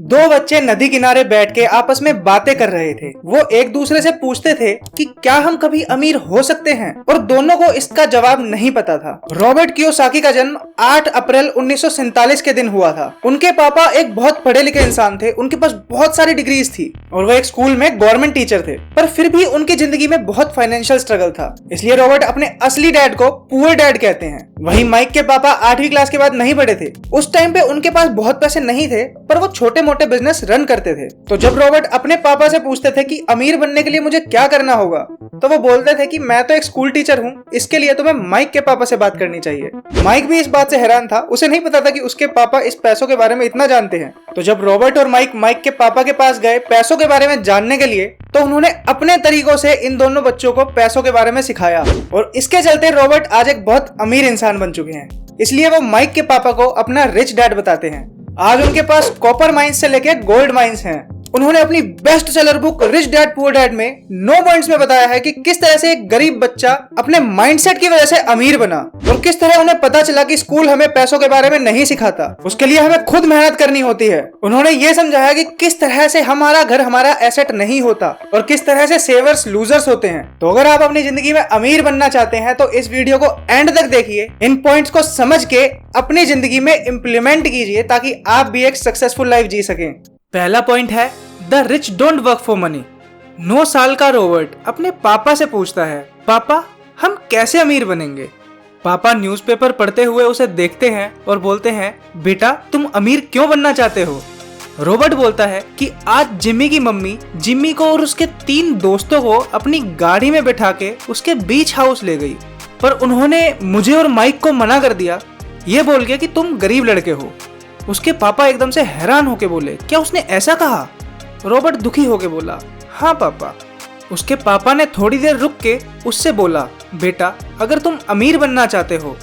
दो बच्चे नदी किनारे बैठ के आपस में बातें कर रहे थे। वो एक दूसरे से पूछते थे कि क्या हम कभी अमीर हो सकते हैं, और दोनों को इसका जवाब नहीं पता था। रॉबर्ट कियोसाकी का जन्म 8 अप्रैल 1947 के दिन हुआ था। उनके पापा एक बहुत पढ़े लिखे इंसान थे, उनके पास बहुत सारी डिग्रीज थी और वो एक स्कूल में गवर्नमेंट टीचर थे, पर फिर भी उनकी जिंदगी में बहुत फाइनेंशियल स्ट्रगल था। इसलिए रॉबर्ट अपने असली डैड को पुअर डैड कहते हैं। वहीं माइक के पापा 8वीं क्लास के बाद नहीं पढ़े थे। उस टाइम पे उनके पास बहुत पैसे नहीं थे, पर वो छोटे मोटे बिजनेस रन करते थे। तो जब रॉबर्ट अपने पापा से पूछते थे कि अमीर बनने के लिए मुझे क्या करना होगा, तो वो बोलते थे कि मैं तो एक स्कूल टीचर हूँ, इसके लिए तुम्हें माइक के पापा से बात करनी चाहिए। माइक भी इस बात से हैरान था, उसे नहीं पता था कि उसके पापा इस पैसों के बारे में इतना जानते हैं। तो जब रॉबर्ट और माइक के पापा के पास गए पैसों के बारे में जानने के लिए, तो उन्होंने अपने तरीकों से इन दोनों बच्चों को पैसों के बारे में सिखाया, और इसके चलते रॉबर्ट आज एक बहुत अमीर इंसान बन चुके हैं। इसलिए वो माइक के पापा को अपना रिच डैड बताते हैं। आज उनके पास कॉपर माइंस से लेके गोल्ड माइंस हैं। उन्होंने अपनी best seller book rich dad poor dad में 9 पॉइंट्स में बताया है कि किस तरह से एक गरीब बच्चा अपने माइंडसेट की वजह से अमीर बना, और किस तरह उन्हें पता चला कि स्कूल हमें पैसों के बारे में नहीं सिखाता, उसके लिए हमें खुद मेहनत करनी होती है। उन्होंने ये समझाया कि किस तरह से हमारा घर हमारा एसेट नहीं होता और किस तरह से सेवर्स लूजर्स होते हैं। तो अगर आप अपनी जिंदगी में अमीर बनना चाहते हैं तो इस वीडियो को एंड तक देखिए, इन पॉइंट्स को समझ के अपनी जिंदगी में इम्प्लीमेंट कीजिए ताकि आप भी एक सक्सेसफुल लाइफ जी सकें। पहला पॉइंट है the rich don't work for money. 9 साल का रॉबर्ट अपने पापा से पूछता है, पापा हम कैसे अमीर बनेंगे। पापा न्यूज़पेपर पढ़ते हुए उसे देखते हैं और बोलते हैं, बेटा तुम अमीर क्यों बनना चाहते हो। रॉबर्ट बोलता है कि आज जिम्मी की मम्मी जिम्मी को और उसके 3 दोस्तों को अपनी गाड़ी में बैठा के उसके बीच हाउस ले गई, पर उन्होंने मुझे और माइक को मना कर दिया, ये बोल के कि तुम गरीब लड़के हो। उसके पापा एकदम से हैरान होके बोले, क्या उसने ऐसा कहा। रॉबर्ट दुखी होके बोला, हाँ पापा। उसके पापा ने थोड़ी देर रुक के उससे बोला, बेटा अगर तुम अमीर बनना चाहते हो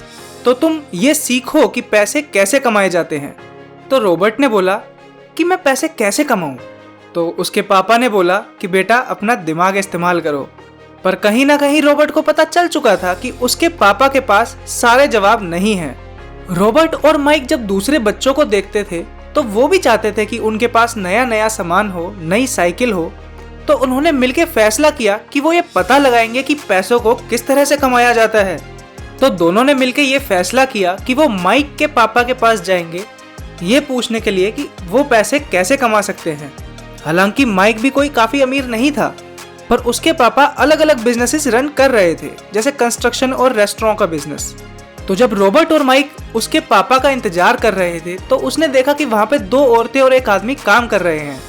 तो तुम ये सीखो कि पैसे कैसे कमाए जाते हैं। तो रॉबर्ट ने बोला कि मैं पैसे कैसे कमाऊं। तो उसके पापा ने बोला कि बेटा अपना दिमाग इस्तेमाल करो। पर कहीं ना कहीं रॉबर्ट को पता चल चुका था कि उसके पापा के पास सारे जवाब नहीं हैं। रॉबर्ट और माइक जब दूसरे बच्चों को देखते थे तो वो भी चाहते थे कि उनके पास नया नया सामान हो, नई साइकिल हो। तो उन्होंने मिलकर फैसला किया कि वो ये पता लगाएंगे कि पैसों को किस तरह से कमाया जाता है। तो दोनों ने मिलकर ये फैसला किया कि वो माइक के पापा के पास जाएंगे ये पूछने के लिए कि वो पैसे कैसे कमा सकते हैं। हालांकि माइक भी कोई काफ़ी अमीर नहीं था, पर उसके पापा अलग अलग बिजनेसेस रन कर रहे थे, जैसे कंस्ट्रक्शन और रेस्टोरेंट का बिजनेस। तो जब रॉबर्ट और माइक उसके पापा का इंतजार कर रहे थे तो उसने देखा कि वहाँ पे 2 औरतें और एक आदमी काम कर रहे हैं।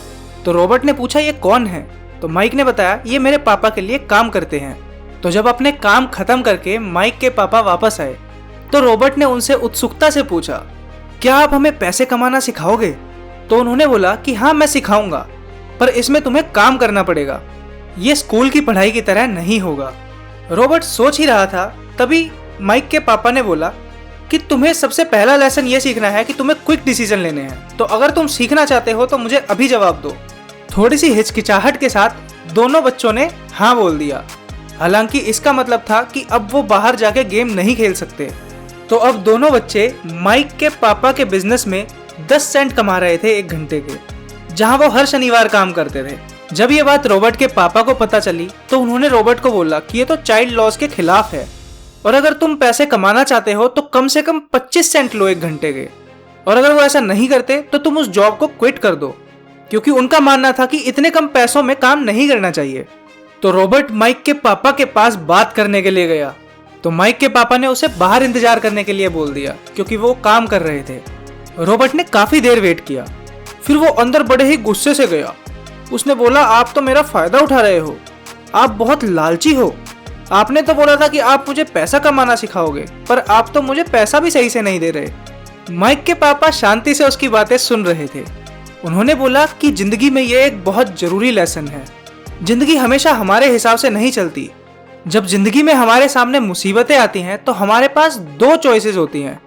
तो रॉबर्ट ने पूछा, ये कौन है। तो माइक ने बताया, ये मेरे पापा के लिए काम करते हैं। तो जब अपने काम खत्म करके माइक के पापा वापस आए तो रॉबर्ट ने उनसे उत्सुकता से पूछा, क्या आप हमें पैसे कमाना सिखाओगे। तो उन्होंने बोला कि हाँ मैं सिखाऊंगा, पर इसमें तुम्हें काम करना पड़ेगा, ये स्कूल की पढ़ाई की तरह नहीं होगा। रॉबर्ट सोच ही रहा था, तभी माइक के पापा ने बोला कि तुम्हें सबसे पहला लेसन ये सीखना है कि तुम्हें क्विक डिसीजन लेने हैं। तो अगर तुम सीखना चाहते हो तो मुझे अभी जवाब दो। थोड़ी सी हिचकिचाहट के साथ दोनों बच्चों ने हाँ बोल दिया। हालांकि इसका मतलब था कि अब वो बाहर जाके गेम नहीं खेल सकते। तो अब दोनों बच्चे माइक के पापा के बिजनेस में 10 सेंट कमा रहे थे 1 घंटे के, जहाँ वो हर शनिवार काम करते थे। जब ये बात रॉबर्ट के पापा को पता चली तो उन्होंने रॉबर्ट को बोला कि ये तो चाइल्ड लॉज के खिलाफ है, और अगर तुम पैसे कमाना चाहते हो तो कम से कम 25 सेंट लो 1 घंटे के, और अगर वो ऐसा नहीं करते तो तुम उस जॉब को क्विट कर दो, क्योंकि उनका मानना था कि इतने कम पैसों में काम नहीं करना चाहिए। तो रॉबर्ट माइक के पापा के पास बात करने के लिए गया, तो माइक के पापा ने उसे बाहर इंतजार करने के लिए बोल दिया, क्योंकि वो काम कर रहे थे। रॉबर्ट ने काफी देर वेट किया, फिर वो अंदर बड़े ही गुस्से से गया। उसने बोला, आप तो मेरा फायदा उठा रहे हो, आप बहुत लालची हो। आपने तो बोला था कि आप मुझे पैसा कमाना सिखाओगे, पर आप तो मुझे पैसा भी सही से नहीं दे रहे। माइक के पापा शांति से उसकी बातें सुन रहे थे। उन्होंने बोला कि जिंदगी में ये एक बहुत जरूरी लेसन है। जिंदगी हमेशा हमारे हिसाब से नहीं चलती। जब जिंदगी में हमारे सामने मुसीबतें आती हैं तो हमारे पास 2 चॉइसेस होती हैं,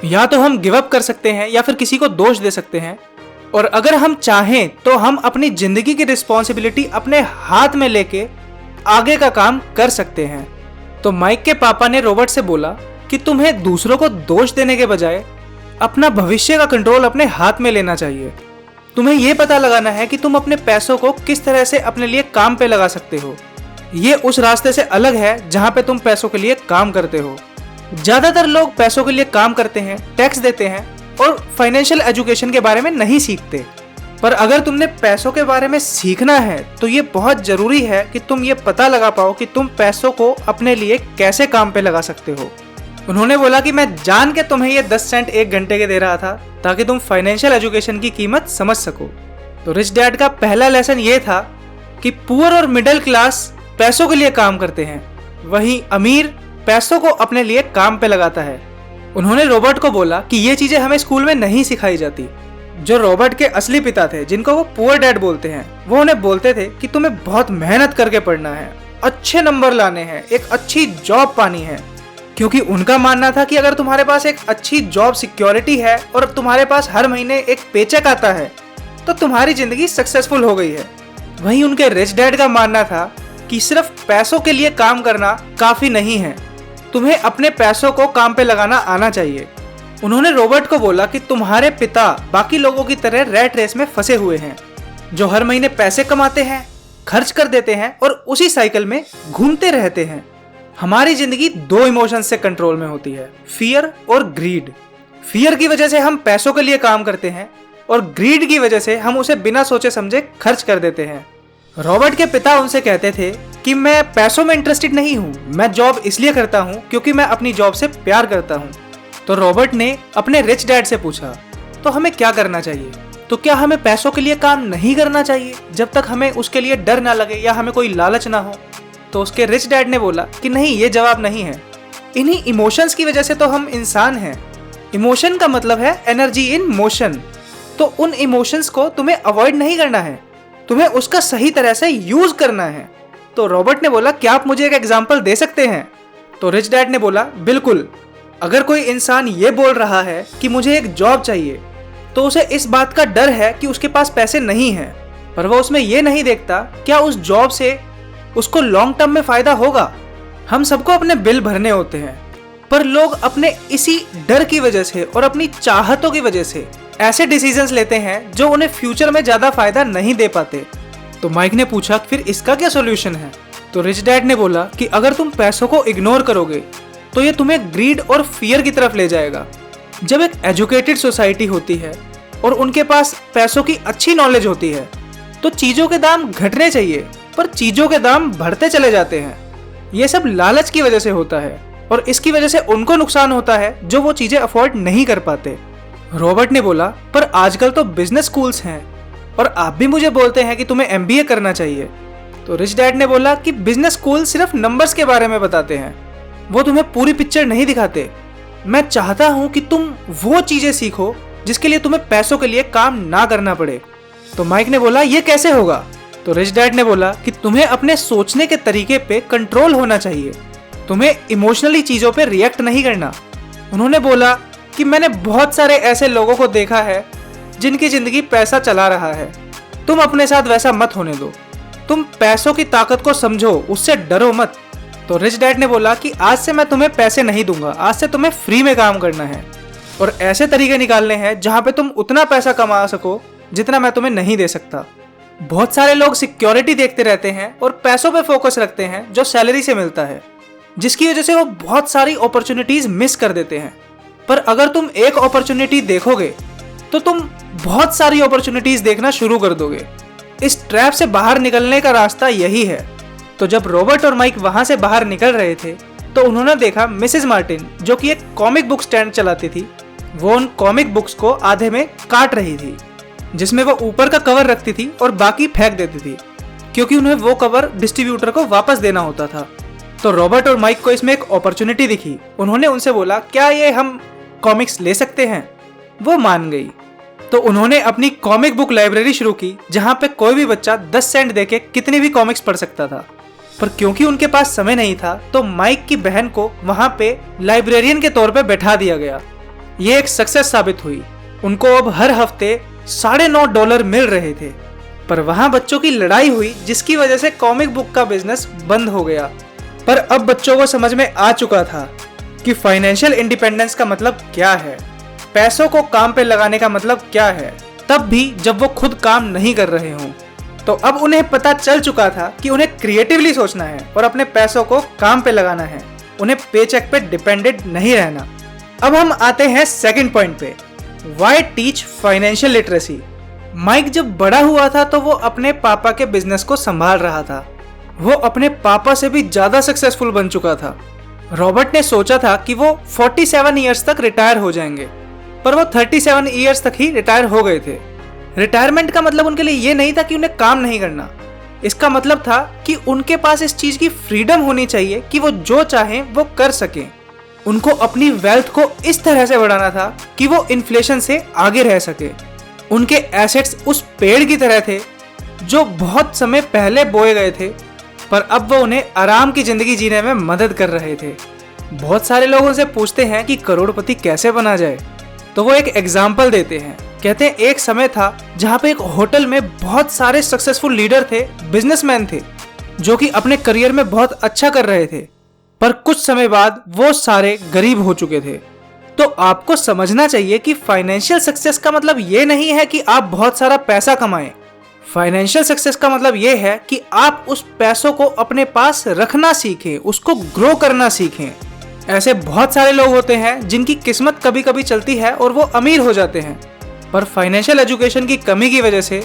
या तो हम गिव अप कर सकते हैं या फिर किसी को दोष दे सकते हैं, और अगर हम चाहें तो हम अपनी जिंदगी की रिस्पॉन्सिबिलिटी अपने हाथ में लेके आगे का काम कर सकते हैं। तो माइक के पापा ने रॉबर्ट से बोला कि तुम्हें दूसरों को दोष देने के बजाय अपना भविष्य का कंट्रोल अपने हाथ में लेना चाहिए। तुम्हें ये पता लगाना है कि तुम अपने पैसों को किस तरह से अपने लिए काम पे लगा सकते हो। ये उस रास्ते से अलग है जहाँ पे तुम पैसों के लिए काम करते हो। ज्यादातर लोग पैसों के लिए काम करते हैं, टैक्स देते हैं और फाइनेंशियल एजुकेशन के बारे में नहीं सीखते। पर अगर तुमने पैसों के बारे में सीखना है तो ये बहुत जरूरी है कि तुम ये पता लगा पाओ कि तुम पैसों को अपने लिए कैसे काम पे लगा सकते हो। उन्होंने बोला कि मैं जान के तुम्हें ये 10 सेंट 1 घंटे के दे रहा था ताकि तुम फाइनेंशियल एजुकेशन की कीमत समझ सको। तो रिच डैड का पहला लेसन ये था कि पुअर और मिडिल क्लास पैसों के लिए काम करते हैं, वहीं अमीर पैसों को अपने लिए काम पे लगाता है। उन्होंने रॉबर्ट को बोला कि ये चीजें हमें स्कूल में नहीं सिखाई जाती। जो रॉबर्ट के असली पिता थे, जिनको वो पुअर डैड बोलते हैं, वो उन्हें बोलते थे कि तुम्हें बहुत मेहनत करके पढ़ना है, अच्छे नंबर लाने हैं, एक अच्छी जॉब पानी है। क्योंकि उनका मानना था कि अगर तुम्हारे पास एक अच्छी जॉब सिक्योरिटी है और तुम्हारे पास हर महीने एक पेचेक आता है तो तुम्हारी जिंदगी सक्सेसफुल हो गई है। वहीं उनके रिच डैड का मानना था कि सिर्फ पैसों के लिए काम करना काफी नहीं है, तुम्हें अपने पैसों को काम पे लगाना आना चाहिए। उन्होंने रॉबर्ट को बोला कि तुम्हारे पिता बाकी लोगों की तरह रैट रेस में फंसे हुए हैं, जो हर महीने पैसे कमाते हैं, खर्च कर देते हैं और उसी साइकिल में घूमते रहते हैं। हमारी जिंदगी 2 इमोशंस से कंट्रोल में होती है, फियर और ग्रीड। फियर की वजह से हम पैसों के लिए काम करते हैं और ग्रीड की वजह से हम उसे बिना सोचे समझे खर्च कर देते हैं। रॉबर्ट के पिता उनसे कहते थे कि मैं पैसों में इंटरेस्टेड नहीं हूँ, मैं जॉब इसलिए करता हूँ क्योंकि मैं अपनी जॉब से प्यार करता हूँ। तो रॉबर्ट ने अपने रिच डैड से पूछा, तो हमें क्या करना चाहिए? तो क्या हमें पैसों के लिए काम नहीं करना चाहिए जब तक हमें उसके लिए डर ना लगे या हमें कोई लालच ना हो? तो उसके रिच डैड ने बोला कि नहीं, ये जवाब नहीं है। इन्हीं इमोशंस की वजह से तो हम इंसान हैं। इमोशन का मतलब है एनर्जी इन मोशन। तो उन इमोशंस को तुम्हें अवॉइड नहीं करना है, तुम्हें उसका सही तरह से यूज करना है। तो रॉबर्ट ने बोला, क्या आप मुझे एक एग्जांपल दे सकते हैं? तो रिच डैड ने बोला, बिल्कुल। अगर कोई इंसान ये बोल रहा है कि मुझे एक जॉब चाहिए तो उसे इस बात का डर है कि उसके पास पैसे नहीं है, पर वो उसमें ये नहीं देखता क्या उस जॉब से उसको लॉन्ग टर्म में फायदा होगा। हम सबको अपने बिल भरने होते हैं, पर लोग अपने इसी डर की वजह से और अपनी चाहतों की वजह से ऐसे डिसीजंस लेते हैं जो उन्हें फ्यूचर में ज्यादा फायदा नहीं दे पाते। तो माइक ने पूछा, फिर इसका क्या सॉल्यूशन है? तो रिच डैड ने बोला कि अगर तुम पैसों को इग्नोर करोगे तो ये तुम्हें ग्रीड और फियर की तरफ ले जाएगा। जब एक एजुकेटेड सोसाइटी होती है और उनके पास पैसों की अच्छी नॉलेज होती है तो चीजों के दाम घटने चाहिए, पर चीजों के दाम बढ़ते चले जाते हैं। ये सब लालच की वजह से होता है और इसकी वजह से उनको नुकसान होता है जो वो चीजें अफोर्ड नहीं कर पाते। रॉबर्ट ने बोला, पर आजकल तो बिजनेस स्कूल्स हैं और आप भी मुझे बोलते हैं कि तुम्हें एमबीए करना चाहिए। तो रिच डैड ने बोला कि बिजनेस स्कूल सिर्फ नंबर्स के बारे में बताते हैं, वो तुम्हें पूरी पिक्चर नहीं दिखाते। मैं चाहता हूं कि तुम वो चीजें सीखो जिसके लिए तुम्हें पैसों के लिए काम ना करना पड़े। तो माइक ने बोला, ये कैसे होगा? तो रिच डैड ने बोला कि तुम्हें अपने सोचने के तरीके पे कंट्रोल होना चाहिए, तुम्हें इमोशनली चीजों पे रिएक्ट नहीं करना। उन्होंने बोला कि मैंने बहुत सारे ऐसे लोगों को देखा है जिनकी जिंदगी पैसा चला रहा है, तुम अपने साथ वैसा मत होने दो, तुम पैसों की ताकत को समझो, उससे डरो मत। तो रिच डैड ने बोला कि आज से मैं तुम्हें पैसे नहीं दूंगा, आज से तुम्हें फ्री में काम करना है और ऐसे तरीके निकालने हैं जहां पे तुम उतना पैसा कमा सको जितना मैं तुम्हें नहीं दे सकता। बहुत सारे लोग सिक्योरिटी देखते रहते हैं और पैसों पे फोकस रखते हैं जो सैलरी से मिलता है, जिसकी वजह से वो बहुत सारी अपॉर्चुनिटीज मिस कर देते हैं। पर अगर तुम एक अपॉर्चुनिटी देखोगे तो तुम बहुत सारी अपॉर्चुनिटीज देखना शुरू कर दोगे। इस ट्रैप से बाहर निकलने का रास्ता यही है। तो जब रॉबर्ट और माइक वहां से बाहर निकल रहे थे तो उन्होंने देखा मिसेस मार्टिन, जो कि एक कॉमिक बुक स्टैंड चलाती थी, वो उन कॉमिक बुक्स को आधे में काट रही थी, जिसमें वो ऊपर का कवर रखती थी और बाकी फेंक देती थी, क्योंकि उन्हें वो कवर डिस्ट्रीब्यूटर को वापस देना होता था। तो रॉबर्ट और माइक को इसमें एक अपॉर्चुनिटी दिखी। उन्होंने उनसे बोला, क्या ये हम कॉमिक्स ले सकते हैं? वो मान गई। तो उन्होंने अपनी कॉमिक बुक लाइब्रेरी शुरू की, जहां पे कोई भी बच्चा 10 सेंट देके कितनी भी कॉमिक्स पढ़ सकता था। पर क्योंकि उनके पास समय नहीं था तो माइक की बहन को वहां पे लाइब्रेरियन के तौर पे बैठा दिया गया। ये एक सक्सेस साबित हुई। उनको अब हर हफ्ते $9.5 मिल रहे थे। पर वहां बच्चों की लड़ाई हुई, जिसकी वजह से कॉमिक बुक का बिजनेस बंद हो गया। पर अब बच्चों को समझ में आ चुका था कि फाइनेंशियल इंडिपेंडेंस का मतलब क्या है, पैसों को काम पे लगाने का मतलब क्या है। तब भी जब वो खुद काम नहीं कर रहे हों। तो अब उन्हें पता चल चुका था कि उन्हें क्रिएटिवली सोचना है और अपने पैसों को काम पे लगाना है, उन्हें पेचेक पे डिपेंडेंट नहीं रहना। अब हम आते हैं सेकंड पॉइंट पे, why teach financial literacy. Mike जब बड़ा हुआ था तो वो अपने पापा के बिजनेस को संभाल रहा था। वो अपने पापा से भी ज्यादा सक्सेसफुल बन चुका था। रॉबर्ट ने सोचा था कि वो 47 ईयर्स तक रिटायर हो जाएंगे, पर वो 37 ईयर्स तक ही रिटायर हो गए थे। रिटायरमेंट का मतलब उनके लिए ये नहीं था कि उन्हें काम नहीं करना, इसका मतलब था कि उनके पास इस चीज की फ्रीडम होनी चाहिए कि वो जो चाहें वो कर सकें। उनको अपनी वेल्थ को इस तरह से बढ़ाना था कि वो इन्फ्लेशन से आगे रह सके। उनके एसेट्स उस पेड़ की तरह थे जो बहुत समय पहले बोए गए थे, पर अब वो उन्हें आराम की जिंदगी जीने में मदद कर रहे थे। बहुत सारे लोग उनसे पूछते हैं कि करोड़पति कैसे बना जाए, तो वो एक एग्जाम्पल देते हैं। कहते हैं एक समय था जहाँ पे एक होटल में बहुत सारे सक्सेसफुल लीडर थे, बिजनेसमैन थे, जो कि अपने करियर में बहुत अच्छा कर रहे थे, पर कुछ समय बाद वो सारे गरीब हो चुके थे। तो आपको समझना चाहिए कि फाइनेंशियल सक्सेस का मतलब ये नहीं है कि आप बहुत सारा पैसा कमाएं। फाइनेंशियल सक्सेस का मतलब ये है कि आप उस पैसों को अपने पास रखना सीखें, उसको ग्रो करना सीखें। ऐसे बहुत सारे लोग होते हैं जिनकी किस्मत कभी कभी चलती है और वो अमीर हो जाते हैं, पर फाइनेंशियल एजुकेशन की कमी की वजह से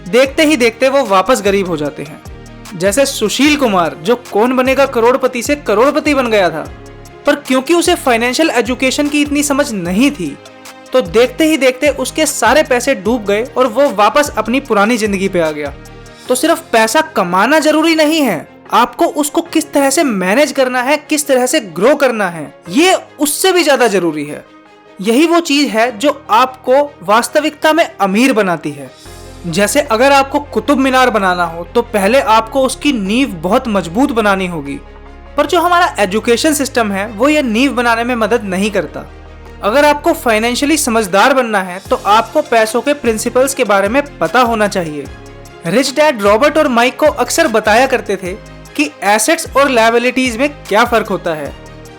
देखते ही देखते वो वापस गरीब हो जाते हैं। जैसे सुशील कुमार, जो कौन बनेगा करोड़पति से करोड़पति बन गया था, पर क्योंकि उसे फाइनेंशियल एजुकेशन की इतनी समझ नहीं थी, तो देखते ही देखते उसके सारे पैसे डूब गए और वो वापस अपनी पुरानी जिंदगी पे आ गया। तो सिर्फ पैसा कमाना जरूरी नहीं है, आपको उसको किस तरह से मैनेज करना है, किस तरह से ग्रो करना है, ये उससे भी ज्यादा जरूरी है। यही वो चीज है जो आपको वास्तविकता में अमीर बनाती है। जैसे अगर आपको कुतुब मीनार बनाना हो तो पहले आपको उसकी नींव बहुत मजबूत बनानी होगी, पर जो हमारा एजुकेशन सिस्टम है वो ये नींव बनाने में मदद नहीं करता। अगर आपको फाइनेंशियली समझदार बनना है तो आपको पैसों के प्रिंसिपल्स के बारे में पता होना चाहिए। रिच डैड रॉबर्ट और माइक को अक्सर बताया करते थे कि एसेट्स और लायबिलिटीज में क्या फर्क होता है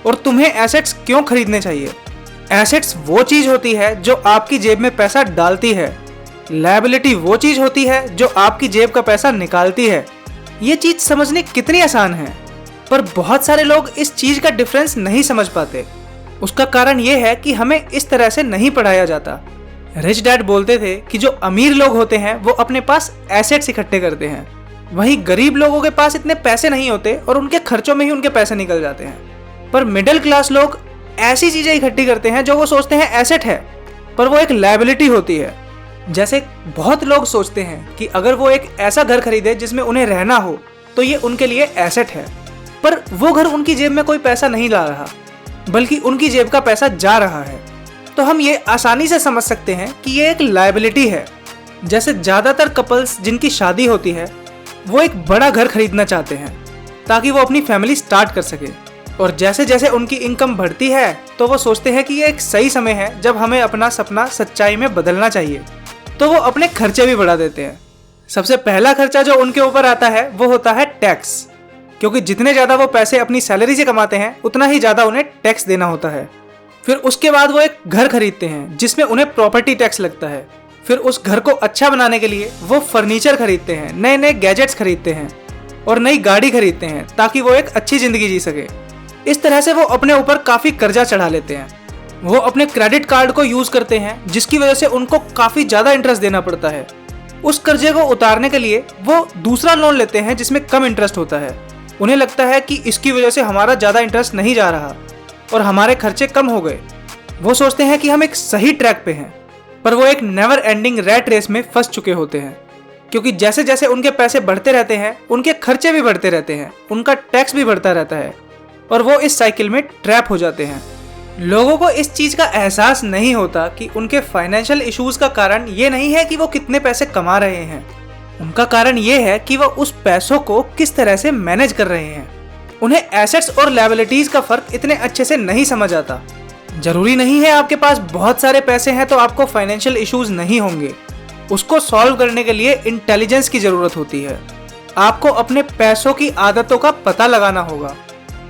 और तुम्हें एसेट्स क्यों खरीदने चाहिए। एसेट्स वो चीज होती है जो आपकी जेब में पैसा डालती है, लायबिलिटी वो चीज होती है जो आपकी जेब का पैसा निकालती है। ये चीज समझनी कितनी आसान है, पर बहुत सारे लोग इस चीज का डिफरेंस नहीं समझ पाते। उसका कारण ये है कि हमें इस तरह से नहीं पढ़ाया जाता। रिच डैड बोलते थे कि जो अमीर लोग होते हैं वो अपने पास एसेट्स इकट्ठे करते हैं, वहीं गरीब लोगों के पास इतने पैसे नहीं होते और उनके खर्चों में ही उनके पैसे निकल जाते हैं। पर मिडिल क्लास लोग ऐसी चीजें इकट्ठी करते हैं जो वो सोचते हैं एसेट है, पर वो एक लायबिलिटी होती है। जैसे बहुत लोग सोचते हैं कि अगर वो एक ऐसा घर खरीदे जिसमें उन्हें रहना हो तो ये उनके लिए एसेट है, पर वो घर उनकी जेब में कोई पैसा नहीं ला रहा, बल्कि उनकी जेब का पैसा जा रहा है। तो हम ये आसानी से समझ सकते हैं कि ये एक लायबिलिटी है। जैसे ज्यादातर कपल्स जिनकी शादी होती है वो एक बड़ा घर खरीदना चाहते हैं ताकि वो अपनी फैमिली स्टार्ट कर सके, और जैसे जैसे उनकी इनकम बढ़ती है तो वो सोचते हैं कि ये एक सही समय है जब हमें अपना सपना सच्चाई में बदलना चाहिए, तो वो अपने खर्चे भी बढ़ा देते हैं। सबसे पहला खर्चा जो उनके ऊपर आता है वो होता है टैक्स, क्योंकि जितने ज्यादा वो पैसे अपनी सैलरी से कमाते हैं उतना ही ज्यादा उन्हें टैक्स देना होता है। फिर उसके बाद वो एक घर खरीदते हैं जिसमें उन्हें प्रॉपर्टी टैक्स लगता है। फिर उस घर को अच्छा बनाने के लिए वो फर्नीचर खरीदते हैं, नए नए गैजेट्स खरीदते हैं और नई गाड़ी खरीदते हैं ताकि वो एक अच्छी जिंदगी जी सके। इस तरह से वो अपने ऊपर काफी कर्जा चढ़ा लेते हैं। वो अपने क्रेडिट कार्ड को यूज करते हैं जिसकी वजह से उनको काफी ज्यादा इंटरेस्ट देना पड़ता है। उस कर्जे को उतारने के लिए वो दूसरा लोन लेते हैं जिसमें कम इंटरेस्ट होता है। उन्हें लगता है कि इसकी वजह से हमारा ज्यादा इंटरेस्ट नहीं जा रहा और हमारे खर्चे कम हो गए। वो सोचते हैं कि हम एक सही ट्रैक पे हैं, पर वो एक नेवर एंडिंग रैट रेस में फंस चुके होते हैं, क्योंकि जैसे जैसे उनके पैसे बढ़ते रहते हैं उनके खर्चे भी बढ़ते रहते हैं, उनका टैक्स भी बढ़ता रहता है और वो इस साइकिल में ट्रैप हो जाते हैं। लोगों को इस चीज का एहसास नहीं होता कि उनके फाइनेंशियल इश्यूज का कारण ये नहीं है कि वो कितने पैसे कमा रहे हैं, उनका कारण ये है कि वो उस पैसों को किस तरह से मैनेज कर रहे हैं। उन्हें एसेट्स और लायबिलिटीज का फर्क इतने अच्छे से नहीं समझ आता। जरूरी नहीं है आपके पास बहुत सारे पैसे हैं तो आपको फाइनेंशियल इश्यूज नहीं होंगे। उसको सॉल्व करने के लिए इंटेलिजेंस की जरूरत होती है। आपको अपने पैसों की आदतों का पता लगाना होगा,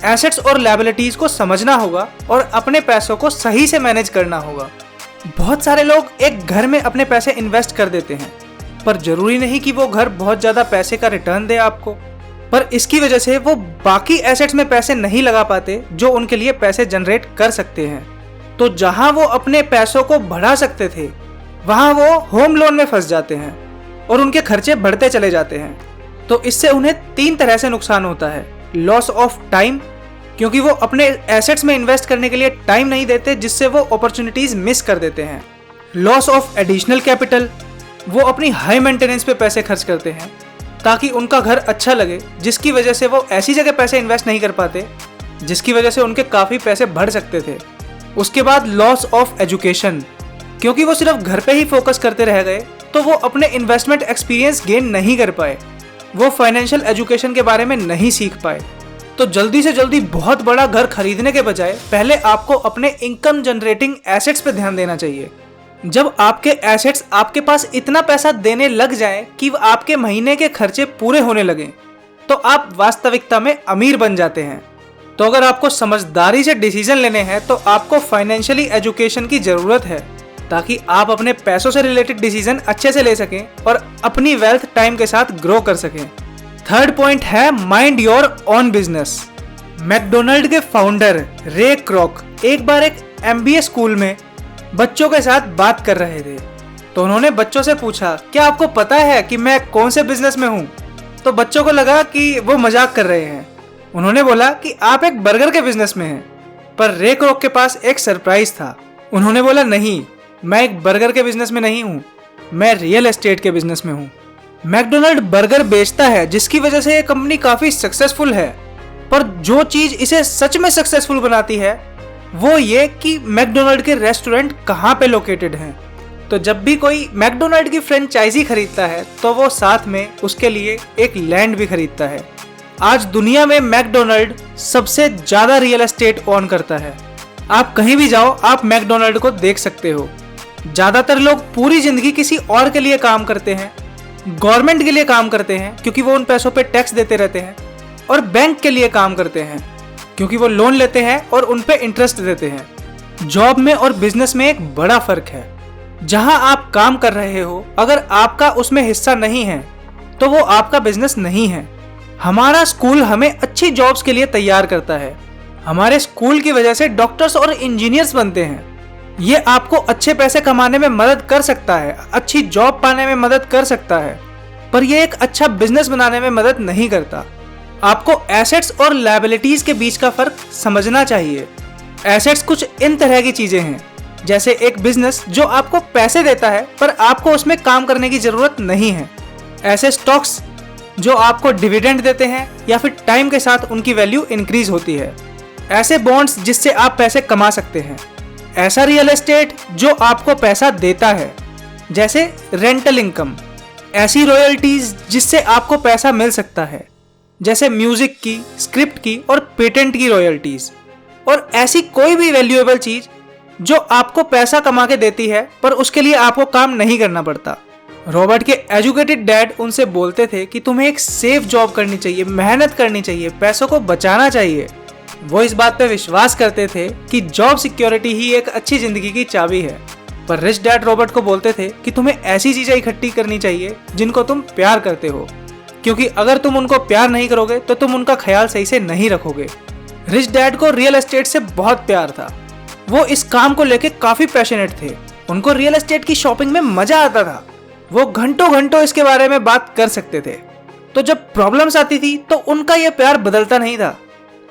एसेट्स और लायबिलिटीज को समझना होगा और अपने पैसों को सही से मैनेज करना होगा। बहुत सारे लोग एक घर में अपने पैसे इन्वेस्ट कर देते हैं, पर जरूरी नहीं कि वो घर बहुत ज्यादा पैसे का रिटर्न दे आपको, पर इसकी वजह से वो बाकी एसेट्स में पैसे नहीं लगा पाते जो उनके लिए पैसे जनरेट कर सकते हैं। तो जहां वो अपने पैसों को बढ़ा सकते थे, वहां वो होम लोन में फंस जाते हैं और उनके खर्चे बढ़ते चले जाते हैं। तो इससे उन्हें 3 तरह से नुकसान होता है। लॉस ऑफ टाइम, क्योंकि वो अपने एसेट्स में इन्वेस्ट करने के लिए टाइम नहीं देते, जिससे वो अपॉर्चुनिटीज मिस कर देते हैं। लॉस ऑफ एडिशनल कैपिटल, वो अपनी हाई मेंटेनेंस पे पैसे खर्च करते हैं ताकि उनका घर अच्छा लगे, जिसकी वजह से वो ऐसी जगह पैसे इन्वेस्ट नहीं कर पाते जिसकी वजह से उनके काफ़ी पैसे बढ़ सकते थे। उसके बाद लॉस ऑफ एजुकेशन, क्योंकि वो सिर्फ घर पे ही फोकस करते रह गए तो वो अपने इन्वेस्टमेंट एक्सपीरियंस गेन नहीं कर पाए, वो फाइनेंशियल एजुकेशन के बारे में नहीं सीख पाए। तो जल्दी से जल्दी बहुत बड़ा घर खरीदने के बजाय पहले आपको अपने इनकम जनरेटिंग एसेट्स पे ध्यान देना चाहिए। जब आपके एसेट्स आपके पास इतना पैसा देने लग जाएं कि आपके महीने के खर्चे पूरे होने लगें, तो आप वास्तविकता में अमीर बन जाते हैं। तो अगर आपको समझदारी से डिसीजन लेने हैं तो आपको फाइनेंशियली एजुकेशन की जरूरत है, ताकि आप अपने पैसों से रिलेटेड डिसीजन अच्छे से ले सकें और अपनी वेल्थ टाइम के साथ ग्रो कर सकें। थर्ड पॉइंट है mind your own business. McDonald के फाउंडर रे क्रॉक एक बार एक MBA स्कूल में बच्चों के साथ बात कर रहे थे। तो उन्होंने बच्चों से पूछा, क्या आपको पता है कि मैं कौन से बिजनेस में हूँ? तो बच्चों को लगा कि वो मजाक कर रहे हैं। उन्होंने बोला कि आप एक बर्गर के बिजनेस में हैं। पर रे क्रॉक के पास एक सरप्राइज था। उन्होंने बोला, नहीं, मैं एक बर्गर के बिजनेस में नहीं हूँ, मैं रियल एस्टेट के बिजनेस में हूँ। मैकडोनल्ड बर्गर बेचता है, जिसकी वजह से ये कंपनी काफी सक्सेसफुल है, पर जो चीज इसे सच में सक्सेसफुल बनाती है वो ये कि मैकडोनल्ड के रेस्टोरेंट कहाँ पे लोकेटेड हैं। तो जब भी कोई मैकडोनल्ड की फ्रेंचाइजी खरीदता है तो वो साथ में उसके लिए एक लैंड भी खरीदता है। आज दुनिया में मैकडोनल्ड सबसे ज्यादा रियल एस्टेट ओन करता है। आप कहीं भी जाओ, आप मैकडोनल्ड को देख सकते हो। ज्यादातर लोग पूरी जिंदगी किसी और के लिए काम करते हैं, गवर्नमेंट के लिए काम करते हैं क्योंकि वो उन पैसों पे टैक्स देते रहते हैं, और बैंक के लिए काम करते हैं क्योंकि वो लोन लेते हैं और उन पे इंटरेस्ट देते हैं। जॉब में और बिजनेस में एक बड़ा फर्क है। जहां आप काम कर रहे हो, अगर आपका उसमें हिस्सा नहीं है तो वो आपका बिजनेस नहीं है। हमारा स्कूल हमें अच्छी जॉब्स के लिए तैयार करता है। हमारे स्कूल की वजह से डॉक्टर्स और इंजीनियर्स बनते हैं। ये आपको अच्छे पैसे कमाने में मदद कर सकता है, अच्छी जॉब पाने में मदद कर सकता है, पर यह एक अच्छा बिजनेस बनाने में मदद नहीं करता। आपको एसेट्स और लायबिलिटीज के बीच का फर्क समझना चाहिए। एसेट्स कुछ इन तरह की चीजें हैं, जैसे एक बिजनेस जो आपको पैसे देता है पर आपको उसमें काम करने की जरूरत नहीं है। ऐसे स्टॉक्स जो आपको डिविडेंड देते हैं या फिर टाइम के साथ उनकी वैल्यू इंक्रीज होती है। ऐसे बॉन्ड्स जिससे आप पैसे कमा सकते हैं। ऐसा रियल एस्टेट जो आपको पैसा देता है, जैसे रेंटल इनकम। ऐसी रॉयल्टीज जिससे आपको पैसा मिल सकता है, जैसे म्यूजिक की, स्क्रिप्ट की और पेटेंट की रॉयल्टीज। और ऐसी कोई भी वैल्यूएबल चीज जो आपको पैसा कमा के देती है पर उसके लिए आपको काम नहीं करना पड़ता। रॉबर्ट के एजुकेटेड डैड उनसे बोलते थे कि तुम्हें एक सेफ जॉब करनी चाहिए, मेहनत करनी चाहिए, पैसों को बचाना चाहिए। वो इस बात पे विश्वास करते थे कि जॉब सिक्योरिटी ही एक अच्छी जिंदगी की चाबी है। पर रिच डैड रॉबर्ट को बोलते थे कि तुम्हें ऐसी चीजें इकट्ठी करनी चाहिए जिनको तुम प्यार करते हो, क्योंकि अगर तुम उनको प्यार नहीं करोगे तो तुम उनका ख्याल सही से नहीं रखोगे। रिच डैड को रियल एस्टेट से बहुत प्यार था। वो इस काम को लेके काफी पैशनेट थे। उनको रियल एस्टेट की शॉपिंग में मजा आता था। वो घंटों घंटों इसके बारे में बात कर सकते थे। तो जब प्रॉब्लम्स आती थी तो उनका यह प्यार बदलता नहीं था।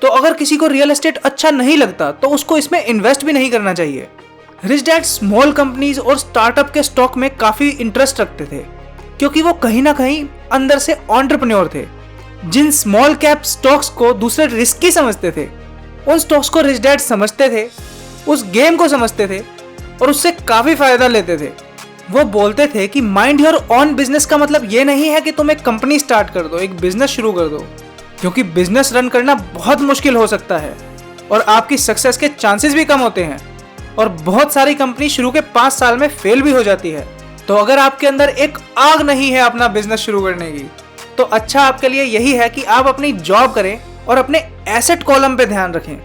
तो अगर किसी को रियल एस्टेट अच्छा नहीं लगता तो उसको इसमें इन्वेस्ट भी नहीं करना चाहिए। रिच डैड स्मॉल कंपनीज और स्टार्टअप के स्टॉक में काफी इंटरेस्ट रखते थे, क्योंकि वो कहीं ना कहीं अंदर से एंटरप्रेन्योर थे। जिन स्मॉल कैप स्टॉक्स को दूसरे रिस्की समझते थे, उन स्टॉक्स को रिच डैड समझते थे, उस गेम को समझते थे और उससे काफी फायदा लेते थे। वो बोलते थे कि माइंड योर ओन बिजनेस का मतलब ये नहीं है कि तुम एक कंपनी स्टार्ट कर दो, एक बिजनेस शुरू कर दो, क्योंकि बिजनेस रन करना बहुत मुश्किल हो सकता है और आपकी सक्सेस के चांसेस भी कम होते हैं, और बहुत सारी कंपनी शुरू के 5 साल में फेल भी हो जाती है। तो अगर आपके अंदर एक आग नहीं है अपना बिजनेस शुरू करने की, तो अच्छा आपके लिए यही है कि आप अपनी जॉब करें और अपने एसेट कॉलम पे ध्यान रखें।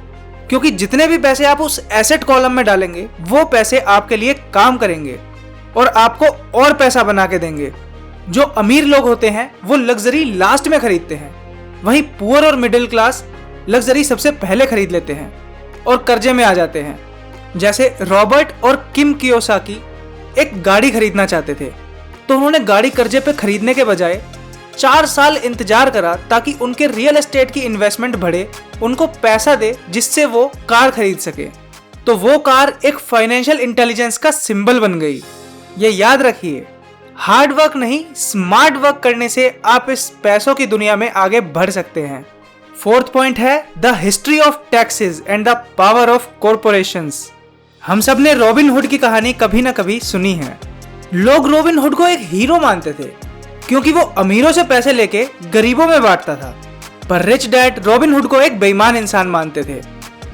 क्योंकि जितने भी पैसे आप उस एसेट कॉलम में डालेंगे वो पैसे आपके लिए काम करेंगे और आपको और पैसा बना के देंगे। जो अमीर लोग होते हैं वो लग्जरी लास्ट में खरीदते हैं, वहीं पुअर और मिडिल क्लास लग्जरी सबसे पहले खरीद लेते हैं और कर्जे में आ जाते हैं। जैसे रॉबर्ट और किम कियोसाकी एक गाड़ी खरीदना चाहते थे, तो उन्होंने गाड़ी कर्जे पे खरीदने के बजाय 4 साल इंतजार करा ताकि उनके रियल एस्टेट की इन्वेस्टमेंट बढ़े, उनको पैसा दे जिससे वो कार खरीद सके। तो वो कार एक फाइनेंशियल इंटेलिजेंस का सिंबल बन गई। ये याद रखिए, हार्ड वर्क नहीं स्मार्ट वर्क करने से आप इस पैसों की दुनिया में आगे बढ़ सकते हैं। 4th पॉइंट है the history of taxes and the power of corporations. हम सब ने रॉबिन हुड की कहानी कभी ना कभी सुनी है। लोग रॉबिन हुड को एक हीरो मानते थे क्योंकि वो अमीरों से पैसे लेके गरीबों में बांटता था, पर रिच डैड रॉबिन हुड को एक बेईमान इंसान मानते थे।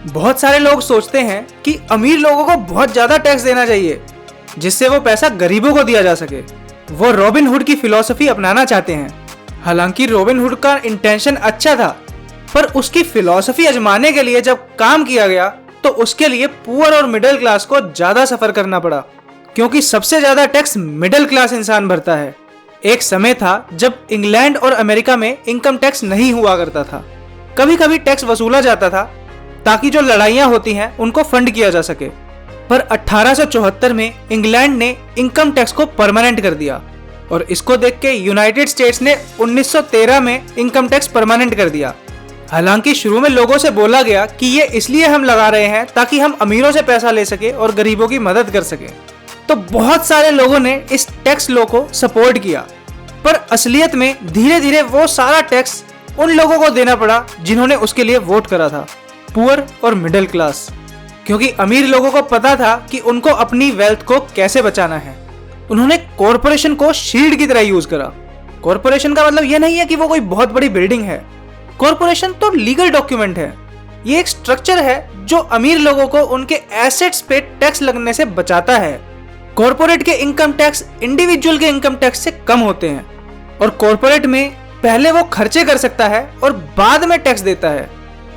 बहुत सारे लोग सोचते हैं कि अमीर लोगों को बहुत ज्यादा टैक्स देना चाहिए जिससे वो पैसा गरीबों को दिया जा सके। वो रॉबिन हुड की फिलॉसफी अपनाना चाहते हैं। हालांकि रॉबिन हुड का इंटेंशन अच्छा था, पर उसकी फिलॉसफी आजमाने के लिए जब काम किया गया तो उसके लिए पुअर और मिडिल क्लास को ज्यादा सफर करना पड़ा, क्योंकि सबसे ज्यादा टैक्स मिडिल क्लास इंसान भरता है। एक समय था जब इंग्लैंड और अमेरिका में इनकम टैक्स नहीं हुआ करता था। कभी कभी टैक्स वसूला जाता था ताकि जो लड़ाइयां होती हैं उनको फंड किया जा सके, पर 1874 में इंग्लैंड ने इनकम टैक्स को परमानेंट कर दिया और इसको देख के यूनाइटेड स्टेट्स ने 1913 में इनकम टैक्स परमानेंट कर दिया। हालांकि शुरू में लोगों से बोला गया कि ये इसलिए हम लगा रहे हैं ताकि हम अमीरों से पैसा ले सके और गरीबों की मदद कर सके। तो बहुत सारे लोगों ने इस टैक्स लॉ को सपोर्ट किया, पर असलियत में धीरे धीरे वो सारा टैक्स उन लोगों को देना पड़ा जिन्होंने उसके लिए वोट करा था, पुअर और मिडिल क्लास। क्योंकि अमीर लोगों को पता था कि उनको अपनी वेल्थ को कैसे बचाना है। उन्होंने कॉरपोरेशन को शील्ड की तरह यूज करा। कॉरपोरेशन का मतलब यह नहीं है कि वो कोई बहुत बड़ी बिल्डिंग है। कॉरपोरेशन तो लीगल डॉक्यूमेंट है। ये एक स्ट्रक्चर है जो अमीर लोगों को उनके एसेट्स पे टैक्स लगने से बचाता है। कॉरपोरेट के इनकम टैक्स इंडिविजुअल के इनकम टैक्स से कम होते हैं और कॉरपोरेट में पहले वो खर्चे कर सकता है और बाद में टैक्स देता है।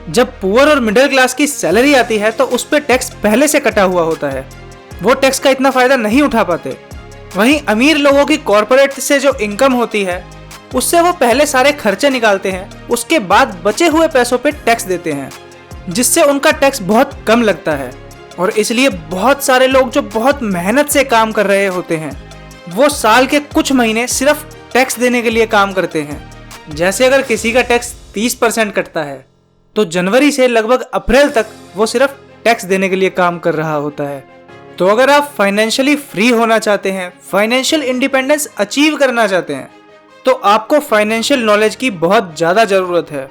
जब पुअर और मिडिल क्लास की सैलरी आती है तो उस पर टैक्स पहले से कटा हुआ होता है, वो टैक्स का इतना फायदा नहीं उठा पाते। वहीं अमीर लोगों की कॉरपोरेट से जो इनकम होती है उससे वो पहले सारे खर्चे निकालते हैं, उसके बाद बचे हुए पैसों पे टैक्स देते हैं, जिससे उनका टैक्स बहुत कम लगता है। और इसलिए बहुत सारे लोग जो बहुत मेहनत से काम कर रहे होते हैं वो साल के कुछ महीने सिर्फ टैक्स देने के लिए काम करते हैं। जैसे अगर किसी का टैक्स 30% कटता है तो जनवरी से लगभग अप्रैल तक वो सिर्फ टैक्स देने के लिए काम कर रहा होता है। तो अगर आप फाइनेंशियली फ्री होना चाहते हैं, फाइनेंशियल इंडिपेंडेंस अचीव करना चाहते हैं, तो आपको फाइनेंशियल नॉलेज की बहुत ज़्यादा ज़रूरत है।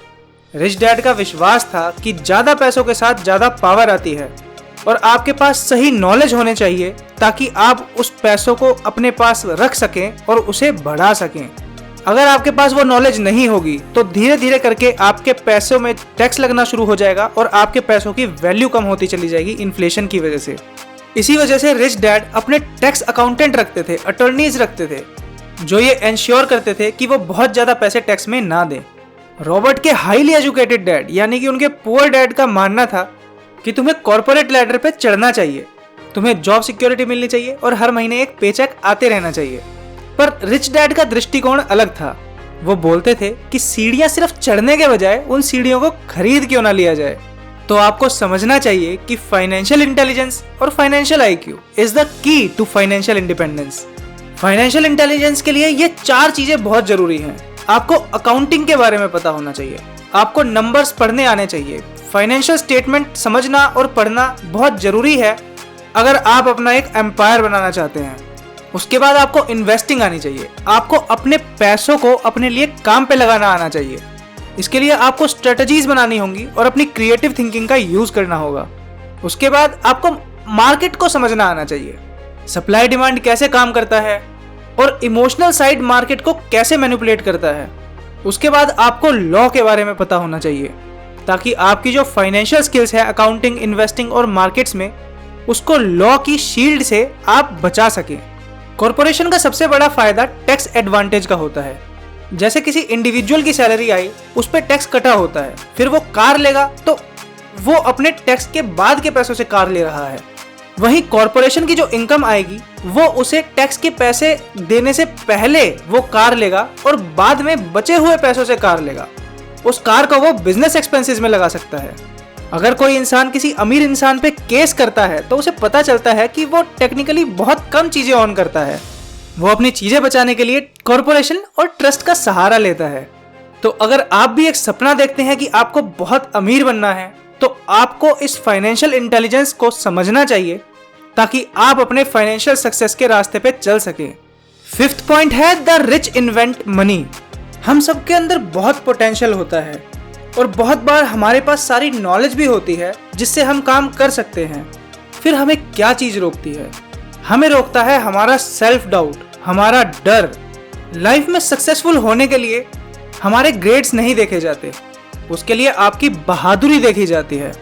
रिच डैड का विश्वास था कि ज़्यादा पैसों के साथ ज़्यादा पावर आती है और आपके पास सही नॉलेज होने चाहिए ताकि आप उस पैसों को अपने पास रख सकें और उसे बढ़ा सकें। अगर आपके पास वो नॉलेज नहीं होगी तो धीरे धीरे करके आपके पैसों में टैक्स लगना शुरू हो जाएगा और आपके पैसों की वैल्यू कम होती चली जाएगी इन्फ्लेशन की वजह से। इसी वजह से रिच डैड अपने टैक्स अकाउंटेंट रखते थे, अटॉर्नीज रखते थे, जो ये एंश्योर करते थे कि वो बहुत ज़्यादा पैसे टैक्स में ना दें। रॉबर्ट के हाईली एजुकेटेड डैड यानी कि उनके पुअर डैड का मानना था कि तुम्हें कॉर्पोरेट लैडर पे चढ़ना चाहिए, तुम्हें जॉब सिक्योरिटी मिलनी चाहिए और हर महीने एक पेचेक आते रहना चाहिए। पर रिच डैड का दृष्टिकोण अलग था। वो बोलते थे कि सीढ़ियां सिर्फ चढ़ने के बजाय उन सीढ़ियों को खरीद क्यों ना लिया जाए। तो आपको समझना चाहिए कि फाइनेंशियल इंटेलिजेंस और financial IQ is the key to financial independence. Financial intelligence के लिए ये 4 चीजें बहुत जरूरी हैं। आपको अकाउंटिंग के बारे में पता होना चाहिए, आपको नंबर्स पढ़ने आने चाहिए, फाइनेंशियल स्टेटमेंट समझना और पढ़ना बहुत जरूरी है अगर आप अपना एक एम्पायर बनाना चाहते हैं। उसके बाद आपको इन्वेस्टिंग आनी चाहिए, आपको अपने पैसों को अपने लिए काम पे लगाना आना चाहिए। इसके लिए आपको स्ट्रेटजीज बनानी होंगी और अपनी क्रिएटिव थिंकिंग का यूज करना होगा। उसके बाद आपको मार्केट को समझना आना चाहिए, सप्लाई डिमांड कैसे काम करता है और इमोशनल साइड मार्केट को कैसे मैनिपुलेट करता है। उसके बाद आपको लॉ के बारे में पता होना चाहिए ताकि आपकी जो फाइनेंशियल स्किल्स है अकाउंटिंग, इन्वेस्टिंग और मार्केट्स में, उसको लॉ की शील्ड से आप बचा सकें। कॉर्पोरेशन का सबसे बड़ा फायदा टैक्स एडवांटेज का होता है। जैसे किसी इंडिविजुअल की सैलरी आई, उस पर टैक्स कटा होता है, फिर वो कार लेगा तो वो अपने टैक्स के बाद के पैसों से कार ले रहा है। वहीं कॉरपोरेशन की जो इनकम आएगी वो उसे टैक्स के पैसे देने से पहले वो कार लेगा और बाद में बचे हुए पैसों से कार लेगा। उस कार को वो बिजनेस एक्सपेंसेस में लगा सकता है। अगर कोई इंसान किसी अमीर इंसान पे केस करता है तो उसे पता चलता है कि वो टेक्निकली बहुत कम चीजें ऑन करता है। वो अपनी चीजें बचाने के लिए कॉरपोरेशन और ट्रस्ट का सहारा लेता है। तो अगर आप भी एक सपना देखते हैं कि आपको बहुत अमीर बनना है तो आपको इस फाइनेंशियल इंटेलिजेंस को समझना चाहिए ताकि आप अपने फाइनेंशियल सक्सेस के रास्ते पे चल सके। फिफ्थ पॉइंट है द रिच इन्वेंट मनी। हम सबके अंदर बहुत पोटेंशियल होता है और बहुत बार हमारे पास सारी नॉलेज भी होती है जिससे हम काम कर सकते हैं। फिर हमें क्या चीज रोकती है? हमें रोकता है हमारा सेल्फ डाउट, हमारा डर। लाइफ में सक्सेसफुल होने के लिए हमारे ग्रेड्स नहीं देखे जाते, उसके लिए आपकी बहादुरी देखी जाती है।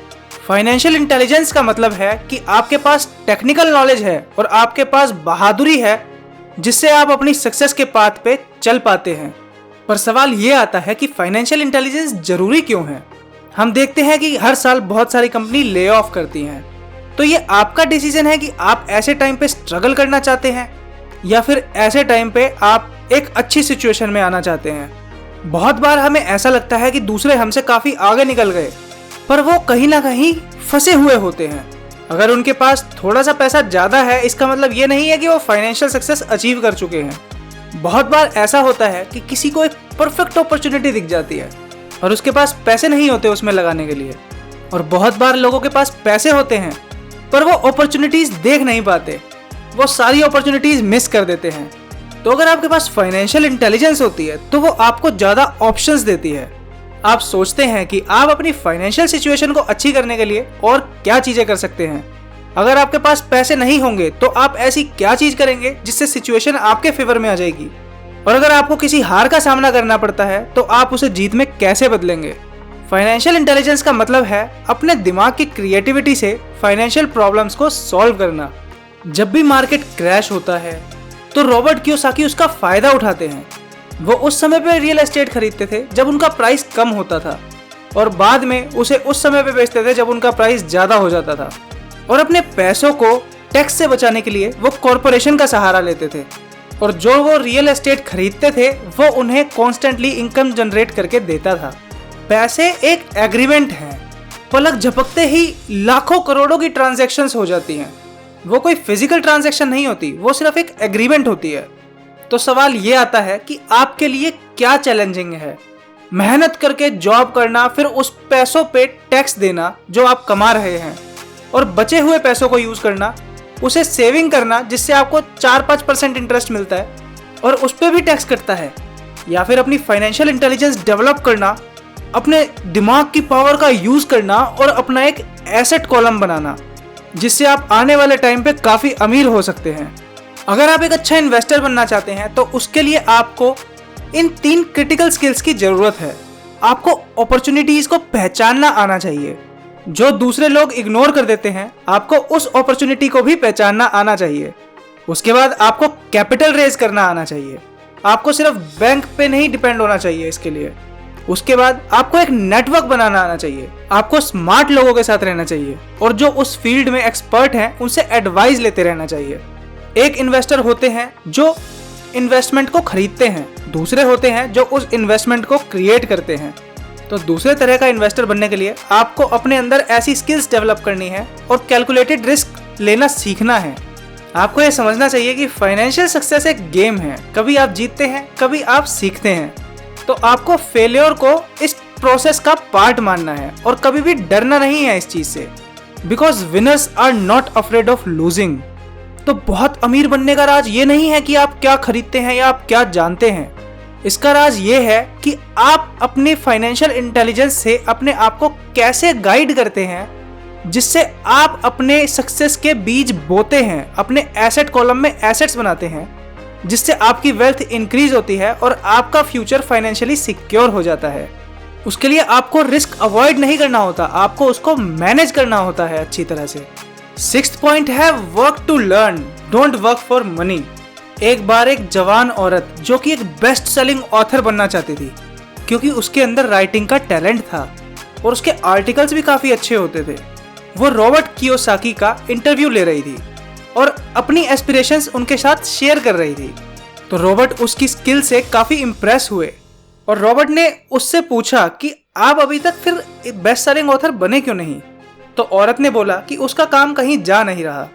फाइनेंशियल इंटेलिजेंस का मतलब है कि आपके पास टेक्निकल नॉलेज है और आपके पास बहादुरी है जिससे आप अपनी सक्सेस के पाथ पे चल पाते हैं। पर सवाल ये आता है कि फाइनेंशियल इंटेलिजेंस जरूरी क्यों है? हम देखते हैं कि हर साल बहुत सारी कंपनी ले ऑफ करती हैं। तो ये आपका डिसीजन है कि आप ऐसे टाइम पे स्ट्रगल करना चाहते हैं या फिर ऐसे टाइम पे आप एक अच्छी सिचुएशन में आना चाहते हैं। बहुत बार हमें ऐसा लगता है कि दूसरे हमसे काफी आगे निकल गए, पर वो कहीं ना कहीं फंसे हुए होते हैं। अगर उनके पास थोड़ा सा पैसा ज्यादा है इसका मतलब ये नहीं है कि वो फाइनेंशियल सक्सेस अचीव कर चुके हैं। बहुत बार ऐसा होता है कि किसी को एक परफेक्ट अपॉर्चुनिटी दिख जाती है और उसके पास पैसे नहीं होते उसमें लगाने के लिए। और बहुत बार लोगों के पास पैसे होते हैं पर वो अपॉर्चुनिटीज देख नहीं पाते, वो सारी अपॉर्चुनिटीज मिस कर देते हैं। तो अगर आपके पास फाइनेंशियल इंटेलिजेंस होती है तो वो आपको ज्यादा ऑप्शंस देती है। आप सोचते हैं कि आप अपनी फाइनेंशियल सिचुएशन को अच्छी करने के लिए और क्या चीजें कर सकते हैं। अगर आपके पास पैसे नहीं होंगे तो आप ऐसी क्या चीज करेंगे जिससे सिचुएशन आपके फेवर में आ जाएगी। और अगर आपको किसी हार का सामना करना पड़ता है तो आप उसे जीत में कैसे बदलेंगे। फाइनेंशियल इंटेलिजेंस का मतलब है अपने दिमाग की क्रिएटिविटी से फाइनेंशियल प्रॉब्लम्स को सॉल्व करना। जब भी मार्केट क्रैश होता है तो रॉबर्ट कियोसाकी उसका फायदा उठाते हैं। वो उस समय पे रियल एस्टेट खरीदते थे जब उनका प्राइस कम होता था और बाद में उसे उस समय पे बेचते थे जब उनका प्राइस ज्यादा हो जाता था। और अपने पैसों को टैक्स से बचाने के लिए वो कॉरपोरेशन का सहारा लेते थे और जो वो रियल एस्टेट खरीदते थे वो उन्हें कॉन्स्टेंटली इनकम जनरेट करके देता था। पैसे एक एग्रीमेंट है, पलक झपकते ही लाखों करोड़ों की ट्रांजैक्शंस हो जाती हैं। वो कोई फिजिकल ट्रांजैक्शन नहीं होती, वो सिर्फ एक एग्रीमेंट होती है। तो सवाल ये आता है कि आपके लिए क्या चैलेंजिंग है? मेहनत करके जॉब करना, फिर उस पैसों पे टैक्स देना जो आप कमा रहे हैं और बचे हुए पैसों को यूज करना, उसे सेविंग करना जिससे आपको 4-5% इंटरेस्ट मिलता है और उस पर भी टैक्स कटता है, या फिर अपनी फाइनेंशियल इंटेलिजेंस डेवलप करना, अपने दिमाग की पावर का यूज करना और अपना एक एसेट कॉलम बनाना जिससे आप आने वाले टाइम पे काफी अमीर हो सकते हैं। अगर आप एक अच्छा इन्वेस्टर बनना चाहते हैं तो उसके लिए आपको इन 3 क्रिटिकल स्किल्स की जरूरत है। आपको अपॉर्चुनिटीज को पहचानना आना चाहिए, जो दूसरे लोग इग्नोर कर देते हैं आपको उस अपॉर्चुनिटी को भी पहचानना आना चाहिए। उसके बाद आपको कैपिटल रेज करना आना चाहिए, आपको सिर्फ बैंक पे नहीं डिपेंड होना चाहिए इसके लिए। उसके बाद आपको एक नेटवर्क बनाना आना चाहिए, आपको स्मार्ट लोगों के साथ रहना चाहिए और जो उस फील्ड में एक्सपर्ट हैं उनसे एडवाइस लेते रहना चाहिए। एक इन्वेस्टर होते हैं जो इन्वेस्टमेंट को खरीदते हैं, दूसरे होते हैं जो उस इन्वेस्टमेंट को क्रिएट करते हैं। तो दूसरे तरह का इन्वेस्टर बनने के लिए आपको अपने अंदर ऐसी स्किल्स डेवलप करनी है और कैलकुलेटेड रिस्क लेना सीखना है। आपको यह समझना चाहिए कि फाइनेंशियल सक्सेस एक गेम है, कभी आप जीतते हैं, कभी आप सीखते हैं। तो आपको फेलियर को इस प्रोसेस का पार्ट मानना है और कभी भी डरना नहीं है इस चीज से, because winners are not afraid of losing. तो बहुत अमीर बनने का राज ये नहीं है कि आप क्या खरीदते हैं या आप क्या जानते हैं। इसका राज ये है कि आप अपनी फाइनेंशियल इंटेलिजेंस से अपने आप को कैसे गाइड करते हैं जिससे आप अपने सक्सेस के बीज बोते हैं, अपने एसेट कॉलम में एसेट्स बनाते हैं जिससे आपकी वेल्थ इंक्रीज होती है और आपका फ्यूचर फाइनेंशियली सिक्योर हो जाता है। उसके लिए आपको रिस्क अवॉइड नहीं करना होता, आपको उसको मैनेज करना होता है अच्छी तरह से। 6th पॉइंट है work to learn, don't work for money. एक बार एक जवान औरत जो कि एक बेस्ट सेलिंग ऑथर बनना चाहती थी क्योंकि उसके अंदर राइटिंग का टैलेंट था। और उसके आर्टिकल्स भी काफी अच्छे होते थे। वो रॉबर्ट कियोसाकी का इंटरव्यू ले रही थी और अपनी एस्पिरेशंस उनके साथ शेयर कर रही थी। तो रॉबर्ट उसकी स्किल से काफी इम्प्रेस हुए और रॉबर्ट ने उससे पूछा कि आप अभी तक फिर बेस्ट सेलिंग ऑथर बने क्यों नहीं। तो औरत ने बोला कि उसका काम कहीं जा नहीं रहा,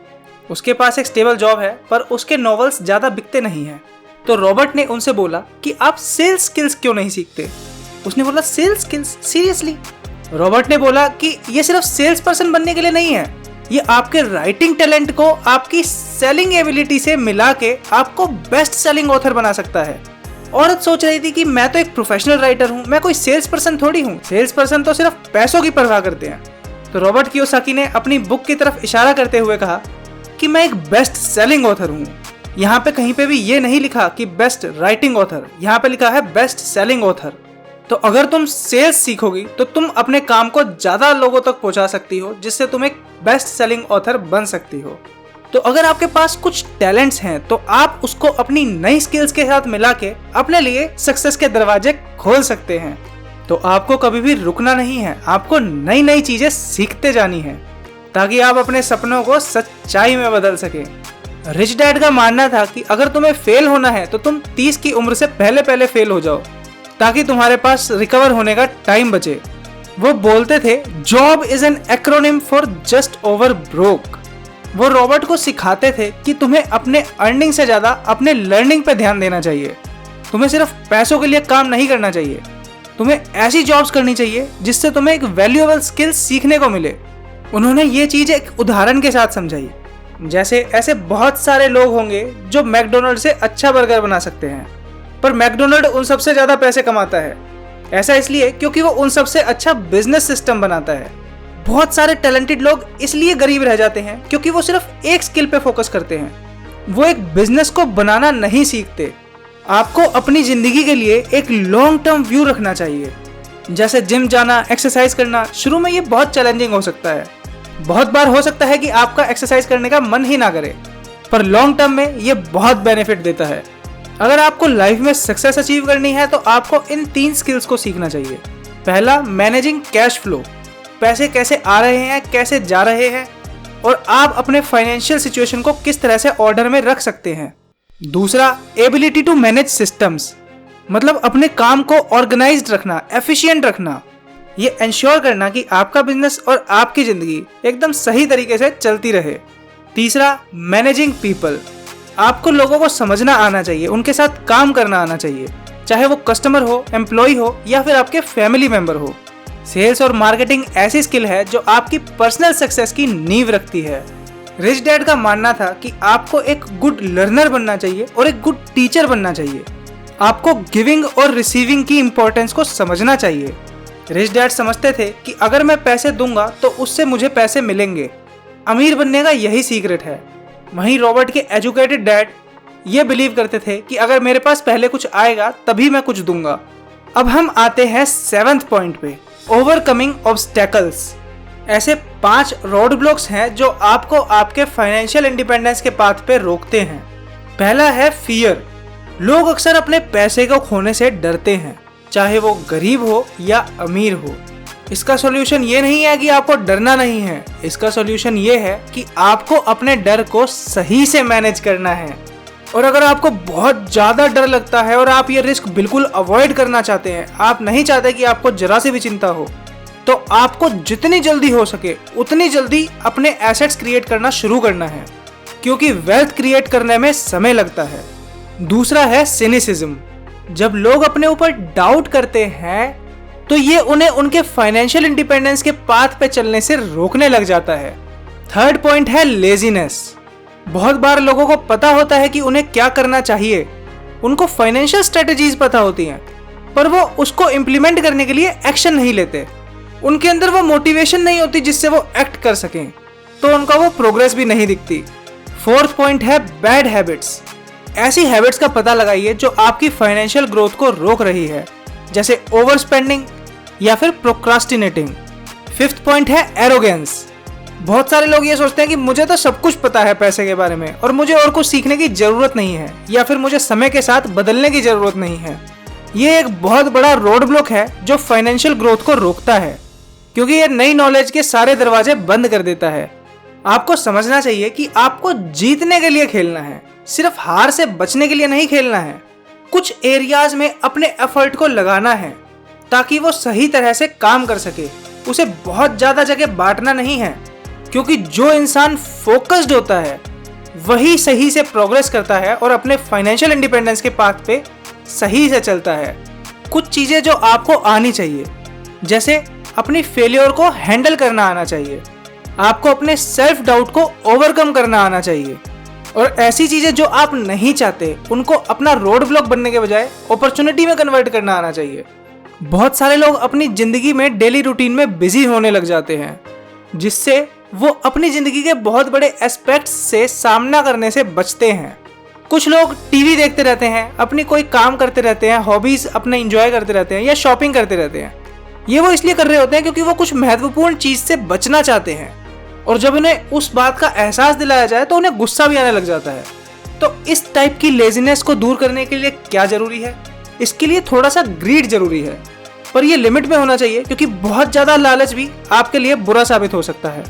उसके पास एक स्टेबल जॉब है पर उसके नॉवेल्स ज्यादा बिकते नहीं हैं। तो रॉबर्ट ने उनसे बोला कि आप सेल्स स्किल्स क्यों नहीं सीखते। उसने बोला सेल्स स्किल्स, सीरियसली? रॉबर्ट ने बोला कि ये सिर्फ सेल्स पर्सन बनने के लिए नहीं है, ये आपके राइटिंग टैलेंट को आपकी सेलिंग एबिलिटी से मिला के आपको बेस्ट सेलिंग ऑथर बना सकता है। औरत सोच रही थी कि मैं तो एक प्रोफेशनल राइटर हूँ, मैं कोई सेल्स पर्सन थोड़ी हूँ, सेल्स पर्सन तो सिर्फ पैसों की परवाह करते हैं। तो रॉबर्ट कियोसाकी ने अपनी बुक की तरफ इशारा करते हुए कहा कि मैं एक बेस्ट सेलिंग ऑथर हूँ। यहाँ पे कहीं पे भी ये नहीं लिखा कि बेस्ट राइटिंग ऑथर, यहाँ पे लिखा है बेस्ट सेलिंग ऑथर। तो अगर तुम सेल्स सीखोगी तो तुम अपने काम को ज्यादा लोगों तक पहुंचा सकती हो, जिससे तुम एक बेस्ट सेलिंग ऑथर बन सकती हो। तो अगर आपके पास कुछ टैलेंट्स हैं तो आप उसको अपनी नई स्किल्स के साथ मिला के अपने लिए सक्सेस के दरवाजे खोल सकते हैं। तो आपको कभी भी रुकना नहीं है, आपको नई नई चीजें सीखते जानी है ताकि आप अपने सपनों को सच्चाई में बदल सके। रिच डैड का मानना था कि अगर तुम्हें फेल होना है तो तुम 30 की उम्र से पहले फेल हो जाओ ताकि तुम्हारे पास रिकवर होने का टाइम बचे। वो बोलते थे job is an acronym for just over broke. वो रॉबर्ट को सिखाते थे कि तुम्हें अपने अर्निंग से ज्यादा अपने लर्निंग पे ध्यान देना चाहिए। तुम्हें सिर्फ पैसों के लिए काम नहीं करना चाहिए, तुम्हें ऐसी जॉब्स करनी चाहिए जिससे तुम्हें एक वैल्यूएबल स्किल सीखने को मिले। उन्होंने ये चीज एक उदाहरण के साथ समझाई। जैसे ऐसे बहुत सारे लोग होंगे जो मैकडोनल्ड से अच्छा बर्गर बना सकते हैं, पर मैकडोनल्ड उन सबसे ज्यादा पैसे कमाता है। ऐसा इसलिए क्योंकि वो उन सबसे अच्छा बिजनेस सिस्टम बनाता है। बहुत सारे टैलेंटेड लोग इसलिए गरीब रह जाते हैं क्योंकि वो सिर्फ एक स्किल पे फोकस करते हैं, वो एक बिजनेस को बनाना नहीं सीखते। आपको अपनी जिंदगी के लिए एक लॉन्ग टर्म व्यू रखना चाहिए। जैसे जिम जाना, एक्सरसाइज करना, शुरू में ये बहुत चैलेंजिंग हो सकता है। बहुत बार हो सकता है कि आपका एक्सरसाइज करने का मन ही ना करे, पर लॉन्ग टर्म में ये बहुत बेनिफिट देता है। अगर आपको लाइफ में सक्सेस अचीव करनी है तो आपको इन 3 स्किल्स को सीखना चाहिए। पहला, मैनेजिंग कैश फ्लो, पैसे कैसे आ रहे हैं, कैसे जा रहे हैं और आप अपने फाइनेंशियल सिचुएशन को किस तरह से ऑर्डर में रख सकते हैं। दूसरा, एबिलिटी टू मैनेज सिस्टम्स, मतलब अपने काम को ऑर्गेनाइज्ड रखना, एफिशिएंट रखना, ये इंश्योर करना कि आपका बिजनेस और आपकी जिंदगी एकदम सही तरीके से चलती रहे। तीसरा, मैनेजिंग पीपल, आपको लोगों को समझना आना चाहिए, उनके साथ काम करना आना चाहिए, चाहे वो कस्टमर हो, एम्प्लॉय हो या फिर आपके फैमिली मेंबर हो। सेल्स और मार्केटिंग ऐसी स्किल है जो आपकी पर्सनल सक्सेस की नींव रखती है। रिच डैड का मानना था कि आपको एक गुड लर्नर बनना चाहिए और एक गुड टीचर बनना चाहिए। आपको गिविंग और रिसीविंग की इंपॉर्टेंस को समझना चाहिए। रिच डैड समझते थे कि अगर मैं पैसे दूंगा तो उससे मुझे पैसे मिलेंगे। अमीर बनने का यही सीक्रेट है। वहीं रॉबर्ट के एजुकेटेड डैड ये बिलीव करते थे कि अगर मेरे पास पहले कुछ आएगा तभी मैं कुछ दूंगा। अब हम आते हैं 7th पॉइंट पे, ओवरकमिंग ऑब्स्टेकल्स। ऐसे 5 रोड ब्लॉक्स हैं जो आपको आपके फाइनेंशियल इंडिपेंडेंस के पाथ पे रोकते हैं। पहला है फियर। लोग अक्सर अपने पैसे को खोने से डरते हैं, चाहे वो गरीब हो या अमीर हो। इसका सॉल्यूशन ये नहीं है कि आपको डरना नहीं है, इसका सॉल्यूशन ये है कि आपको अपने डर को सही से मैनेज करना है। और अगर आपको बहुत ज़्यादा डर लगता है और आप ये रिस्क बिल्कुल अवॉइड करना चाहते हैं, आप नहीं चाहते कि आपको जरा सी भी चिंता हो, तो आपको जितनी जल्दी हो सके उतनी जल्दी अपने एसेट्स क्रिएट करना शुरू करना है, क्योंकि वेल्थ क्रिएट करने में समय लगता है। दूसरा है सिनिसिज्म। जब लोग अपने ऊपर डाउट करते हैं तो ये उन्हें उनके फाइनेंशियल इंडिपेंडेंस के पाथ पे चलने से रोकने लग जाता है। थर्ड पॉइंट है लेजीनेस। बहुत बार लोगों को पता होता है कि उन्हें क्या करना चाहिए, उनको फाइनेंशियल स्ट्रेटजीज पता होती हैं, पर वो उसको इम्प्लीमेंट करने के लिए एक्शन नहीं लेते। उनके अंदर वो मोटिवेशन नहीं होती जिससे वो एक्ट कर सकें, तो उनका वो प्रोग्रेस भी नहीं दिखती। फोर्थ पॉइंट है बैड हैबिट्स। ऐसी हैबिट्स का पता लगाइए जो आपकी फाइनेंशियल ग्रोथ को रोक रही है, जैसे ओवर स्पेंडिंग या फिर प्रोक्रास्टिनेटिंग। फिफ्थ पॉइंट है एरोगेंस। बहुत सारे लोग ये सोचते हैं कि मुझे तो सब कुछ पता है पैसे के बारे में और मुझे और कुछ सीखने की जरूरत नहीं है, या फिर मुझे समय के साथ बदलने की जरूरत नहीं है। ये एक बहुत बड़ा रोड ब्लॉक है जो फाइनेंशियल ग्रोथ को रोकता है। क्योंकि ये नई नॉलेज के सारे दरवाजे बंद कर देता है। आपको समझना चाहिए कि आपको जीतने के लिए खेलना है, सिर्फ हार से बचने के लिए नहीं खेलना है। कुछ एरियाज में अपने एफर्ट को लगाना है ताकि वो सही तरह से काम कर सके। उसे बहुत ज्यादा जगह बांटना नहीं है, क्योंकि जो इंसान फोकस्ड होता है वही सही से प्रोग्रेस करता है और अपने फाइनेंशियल इंडिपेंडेंस के पाथ पे सही से चलता है। कुछ चीजें जो आपको आनी चाहिए, जैसे अपनी फेलियर को हैंडल करना आना चाहिए, आपको अपने सेल्फ डाउट को ओवरकम करना आना चाहिए, और ऐसी चीजें जो आप नहीं चाहते उनको अपना रोड ब्लॉक बनने के बजाय अपॉर्चुनिटी में कन्वर्ट करना आना चाहिए। बहुत सारे लोग अपनी जिंदगी में डेली रूटीन में बिजी होने लग जाते हैं, जिससे वो अपनी जिंदगी के बहुत बड़े एस्पेक्ट्स से सामना करने से बचते हैं। कुछ लोग टीवी देखते रहते हैं, अपनी कोई काम करते रहते हैं, हॉबीज अपना एंजॉय करते रहते हैं या शॉपिंग करते रहते हैं। ये वो इसलिए कर रहे होते हैं क्योंकि वो कुछ महत्वपूर्ण चीज से बचना चाहते हैं, और जब उन्हें उस बात का एहसास दिलाया जाए तो उन्हें गुस्सा भी आने लग जाता है। तो इस टाइप की लेजीनेस को दूर करने के लिए क्या जरूरी है? इसके लिए थोड़ा सा ग्रीड जरूरी है, पर ये लिमिट में होना चाहिए, क्योंकि बहुत ज्यादा लालच भी आपके लिए बुरा साबित हो सकता है।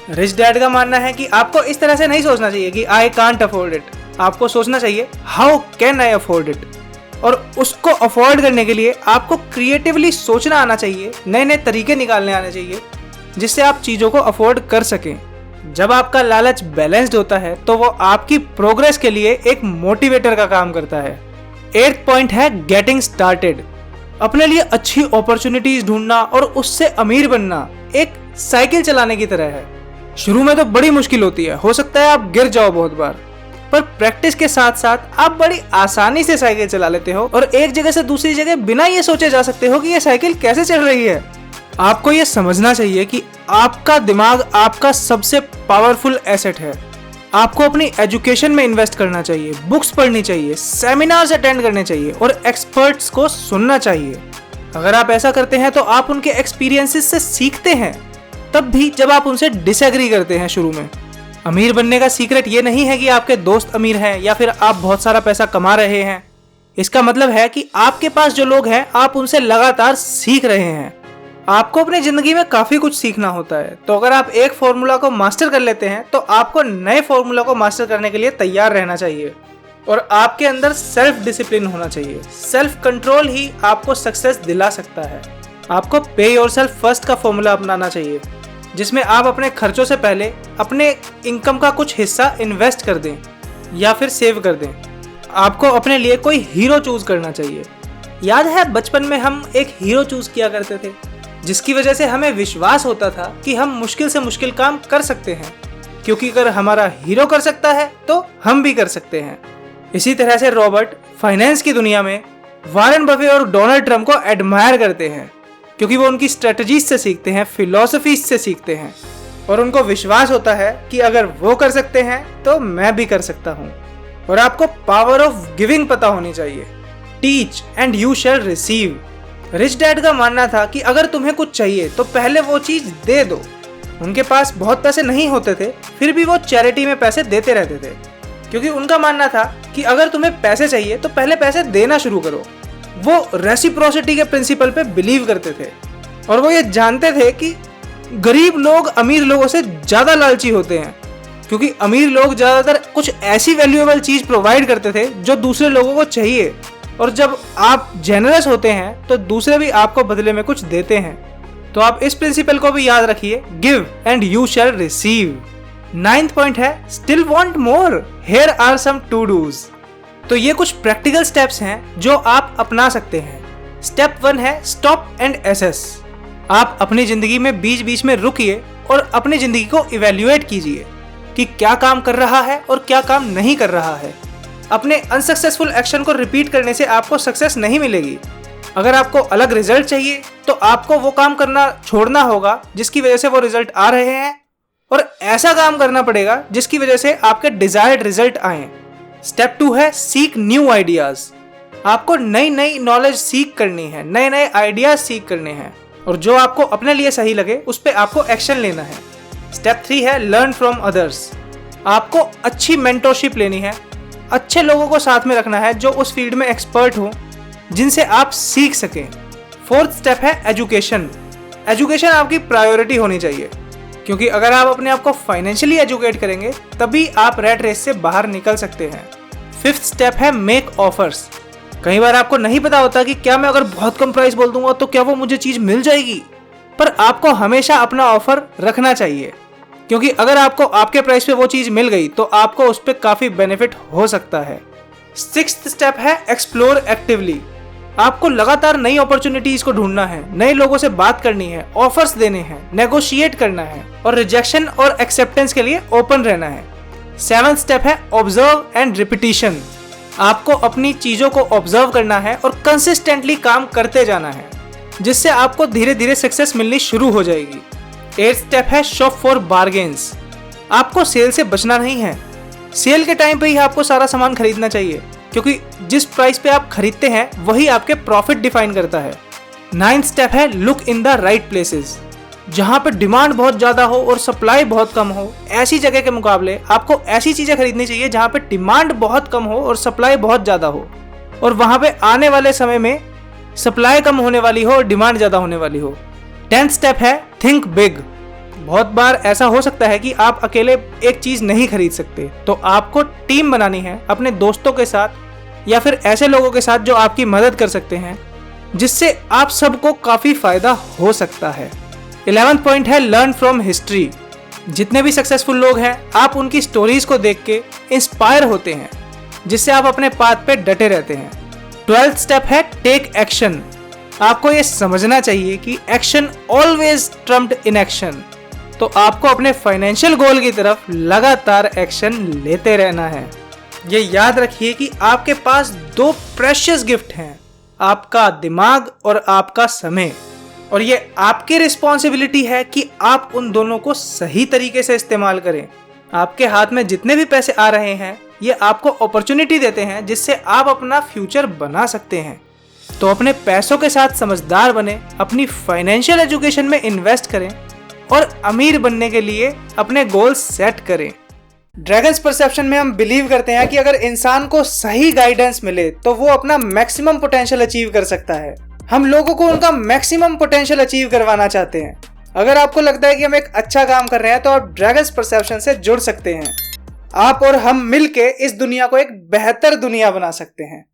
रिच डैड का मानना है कि आपको इस तरह से नहीं सोचना चाहिए कि आई कांट अफोर्ड इट। आपको सोचना चाहिए how can I afford it, और उसको अफोर्ड करने के लिए आपको क्रिएटिवली सोचना आना चाहिए, नए नए तरीके निकालने आने चाहिए जिससे आप चीजों को अफोर्ड कर सकें। जब आपका लालच बैलेंस्ड होता है तो वो आपकी प्रोग्रेस के लिए एक मोटिवेटर का काम करता है। 8th पॉइंट है गेटिंग स्टार्टेड। अपने लिए अच्छी अपॉर्चुनिटीज ढूंढना और उससे अमीर बनना एक साइकिल चलाने की तरह है। शुरू में तो बड़ी मुश्किल होती है, हो सकता है आप गिर जाओ बहुत बार, पर प्रैक्टिस के साथ साथ आप बड़ी आसानी से साइकिल चला लेते हो और एक जगह से दूसरी जगह बिना ये सोचे जा सकते हो कि ये साइकिल कैसे चल रही है। आपको ये समझना चाहिए कि आपका दिमाग आपका सबसे पावरफुल एसेट है। आपको अपनी एजुकेशन में इन्वेस्ट करना चाहिए, बुक्स पढ़नी चाहिए, सेमिनार्स अटेंड करने चाहिए और एक्सपर्ट्स को सुनना चाहिए। अगर आप ऐसा करते हैं तो आप उनके एक्सपीरियंसेस से सीखते हैं, तब भी जब आप उनसे डिसएग्री करते हैं शुरू में। अमीर बनने का सीक्रेट ये नहीं है कि आपके दोस्त अमीर हैं या फिर आप बहुत सारा पैसा कमा रहे हैं। इसका मतलब है कि आपके पास जो लोग हैं आप उनसे लगातार सीख रहे हैं। आपको अपनी जिंदगी में काफी कुछ सीखना होता है, तो अगर आप एक फॉर्मूला को मास्टर कर लेते हैं तो आपको नए फॉर्मूला को मास्टर करने के लिए तैयार रहना चाहिए, और आपके अंदर सेल्फ डिसिप्लिन होना चाहिए। सेल्फ कंट्रोल ही आपको सक्सेस दिला सकता है। आपको पे योरसेल्फ फर्स्ट का फॉर्मूला अपनाना चाहिए, जिसमें आप अपने खर्चों से पहले अपने इनकम का कुछ हिस्सा इन्वेस्ट कर दें या फिर सेव कर दें। आपको अपने लिए कोई हीरो चूज करना चाहिए। याद है बचपन में हम एक हीरो चूज किया करते थे, जिसकी वजह से हमें विश्वास होता था कि हम मुश्किल से मुश्किल काम कर सकते हैं, क्योंकि अगर हमारा हीरो कर सकता है तो हम भी कर सकते हैं। इसी तरह से रॉबर्ट फाइनेंस की दुनिया में वॉरेन बफे और डोनाल्ड ट्रम्प को एडमायर करते हैं, क्योंकि वो उनकी स्ट्रेटजीज से सीखते हैं, फिलॉसफीज से सीखते हैं, और उनको विश्वास होता है कि अगर वो कर सकते हैं तो मैं भी कर सकता हूँ। और आपको पावर ऑफ गिविंग पता होनी चाहिए। Teach and you shall receive. Rich dad का मानना था कि अगर तुम्हें कुछ चाहिए तो पहले वो चीज दे दो। उनके पास बहुत पैसे नहीं होते थे, फिर भी वो चैरिटी में पैसे देते रहते थे, क्योंकि उनका मानना था कि अगर तुम्हें पैसे चाहिए तो पहले पैसे देना शुरू करो। वो रेसिप्रोसिटी के प्रिंसिपल पे बिलीव करते थे, और वो ये जानते थे कि गरीब लोग अमीर लोगों से ज्यादा लालची होते हैं, क्योंकि अमीर लोग ज्यादातर कुछ ऐसी वैल्यूएबल चीज प्रोवाइड करते थे जो दूसरे लोगों को चाहिए, और जब आप जेनरस होते हैं तो दूसरे भी आपको बदले में कुछ देते हैं। तो आप इस प्रिंसिपल को भी याद रखिए, give and you shall receive. 9th point है still want more, here are some to dos. तो ये कुछ प्रैक्टिकल स्टेप्स हैं जो आप अपना सकते हैं। स्टेप 1 है स्टॉप एंड एसेस। आप अपनी जिंदगी में बीच बीच में रुकिए और अपनी जिंदगी को इवैल्यूएट कीजिए कि क्या काम कर रहा है और क्या काम नहीं कर रहा है। अपने अनसक्सेसफुल एक्शन को रिपीट करने से आपको सक्सेस नहीं मिलेगी। अगर आपको अलग रिजल्ट चाहिए तो आपको वो काम करना छोड़ना होगा जिसकी वजह से वो रिजल्ट आ रहे हैं, और ऐसा काम करना पड़ेगा जिसकी वजह से आपके डिजायर्ड रिजल्ट आए। स्टेप 2 है सीक न्यू आइडियाज। आपको नई नई नॉलेज सीख करनी है, नए नए आइडियाज सीख करने हैं, और जो आपको अपने लिए सही लगे उस पर आपको एक्शन लेना है। स्टेप 3 है लर्न फ्रॉम अदर्स। आपको अच्छी मेंटरशिप लेनी है, अच्छे लोगों को साथ में रखना है जो उस फील्ड में एक्सपर्ट हो, जिनसे आप सीख सकें। 4th स्टेप है एजुकेशन। एजुकेशन आपकी प्रायोरिटी होनी चाहिए, क्योंकि अगर आप अपने आप को फाइनेंशियली एजुकेट करेंगे तभी आप रैट रेस से बाहर निकल सकते हैं। 5th स्टेप है मेक ऑफर्स। कई बार आपको नहीं पता होता कि क्या मैं अगर बहुत कम प्राइस बोल दूंगा तो क्या वो मुझे चीज मिल जाएगी, पर आपको हमेशा अपना ऑफर रखना चाहिए, क्योंकि अगर आपको आपके प्राइस पे वो चीज मिल गई तो आपको उस पर काफी बेनिफिट हो सकता है। 6th स्टेप है एक्सप्लोर एक्टिवली। आपको लगातार नई अपॉर्चुनिटीज को ढूंढना है, नए लोगों से बात करनी है, ऑफर्स देने हैं, नेगोशिएट करना है और रिजेक्शन और एक्सेप्टेंस के लिए ओपन रहना है। 7th स्टेप है ऑब्जर्व एंड रिपीटिशन। आपको अपनी चीजों को ऑब्जर्व करना है और कंसिस्टेंटली काम करते जाना है, जिससे आपको धीरे धीरे सक्सेस मिलनी शुरू हो जाएगी। 8th स्टेप है शॉप फॉर बार्गेन्स। आपको सेल से बचना नहीं है। सेल के टाइम पे ही आपको सारा सामान खरीदना चाहिए, क्योंकि जिस प्राइस पे आप खरीदते हैं वही आपके प्रॉफिट डिफाइन करता है। 9th स्टेप है look in the right places. जहां पे डिमांड बहुत ज्यादा हो और सप्लाई बहुत कम हो, ऐसी जगह के मुकाबले आपको ऐसी चीजें खरीदनी चाहिए जहां पे डिमांड बहुत कम हो और सप्लाई बहुत ज्यादा हो, और वहां पे आने वाले समय में सप्लाई कम होने वाली हो और डिमांड ज्यादा होने वाली हो। 10th स्टेप है थिंक बिग। बहुत बार ऐसा हो सकता है कि आप अकेले एक चीज नहीं खरीद सकते, तो आपको टीम बनानी है अपने दोस्तों के साथ या फिर ऐसे लोगों के साथ जो आपकी मदद कर सकते हैं, जिससे आप सबको काफी फायदा हो सकता है। 11th पॉइंट है लर्न फ्रॉम हिस्ट्री। जितने भी सक्सेसफुल लोग हैं आप उनकी स्टोरीज को देख के इंस्पायर होते हैं, जिससे आप अपने पाथ पे डटे रहते हैं। 12th स्टेप है टेक एक्शन। आपको ये समझना चाहिए कि एक्शन ऑलवेज ट्रम्प्ड इनएक्शन। तो आपको अपने फाइनेंशियल गोल की तरफ लगातार एक्शन लेते रहना है। ये याद रखिए कि आपके पास 2 प्रेशियस गिफ्ट हैं, आपका दिमाग और आपका समय, और ये आपकी रिस्पॉन्सिबिलिटी है कि आप उन दोनों को सही तरीके से इस्तेमाल करें। आपके हाथ में जितने भी पैसे आ रहे हैं ये आपको अपॉर्चुनिटी देते हैं जिससे आप अपना फ्यूचर बना सकते हैं। तो अपने पैसों के साथ समझदार बने, अपनी फाइनेंशियल एजुकेशन में इन्वेस्ट करें और अमीर बनने के लिए अपने गोल सेट करें। ड्रैगन्स परसेप्शन में हम बिलीव करते हैं कि अगर इंसान को सही गाइडेंस मिले तो वो अपना मैक्सिमम पोटेंशियल अचीव कर सकता है। हम लोगों को उनका मैक्सिमम पोटेंशियल अचीव करवाना चाहते हैं। अगर आपको लगता है कि हम एक अच्छा काम कर रहे हैं तो आप ड्रैगन्स परसेप्शन से जुड़ सकते हैं। आप और हम मिलके इस दुनिया को एक बेहतर दुनिया बना सकते हैं।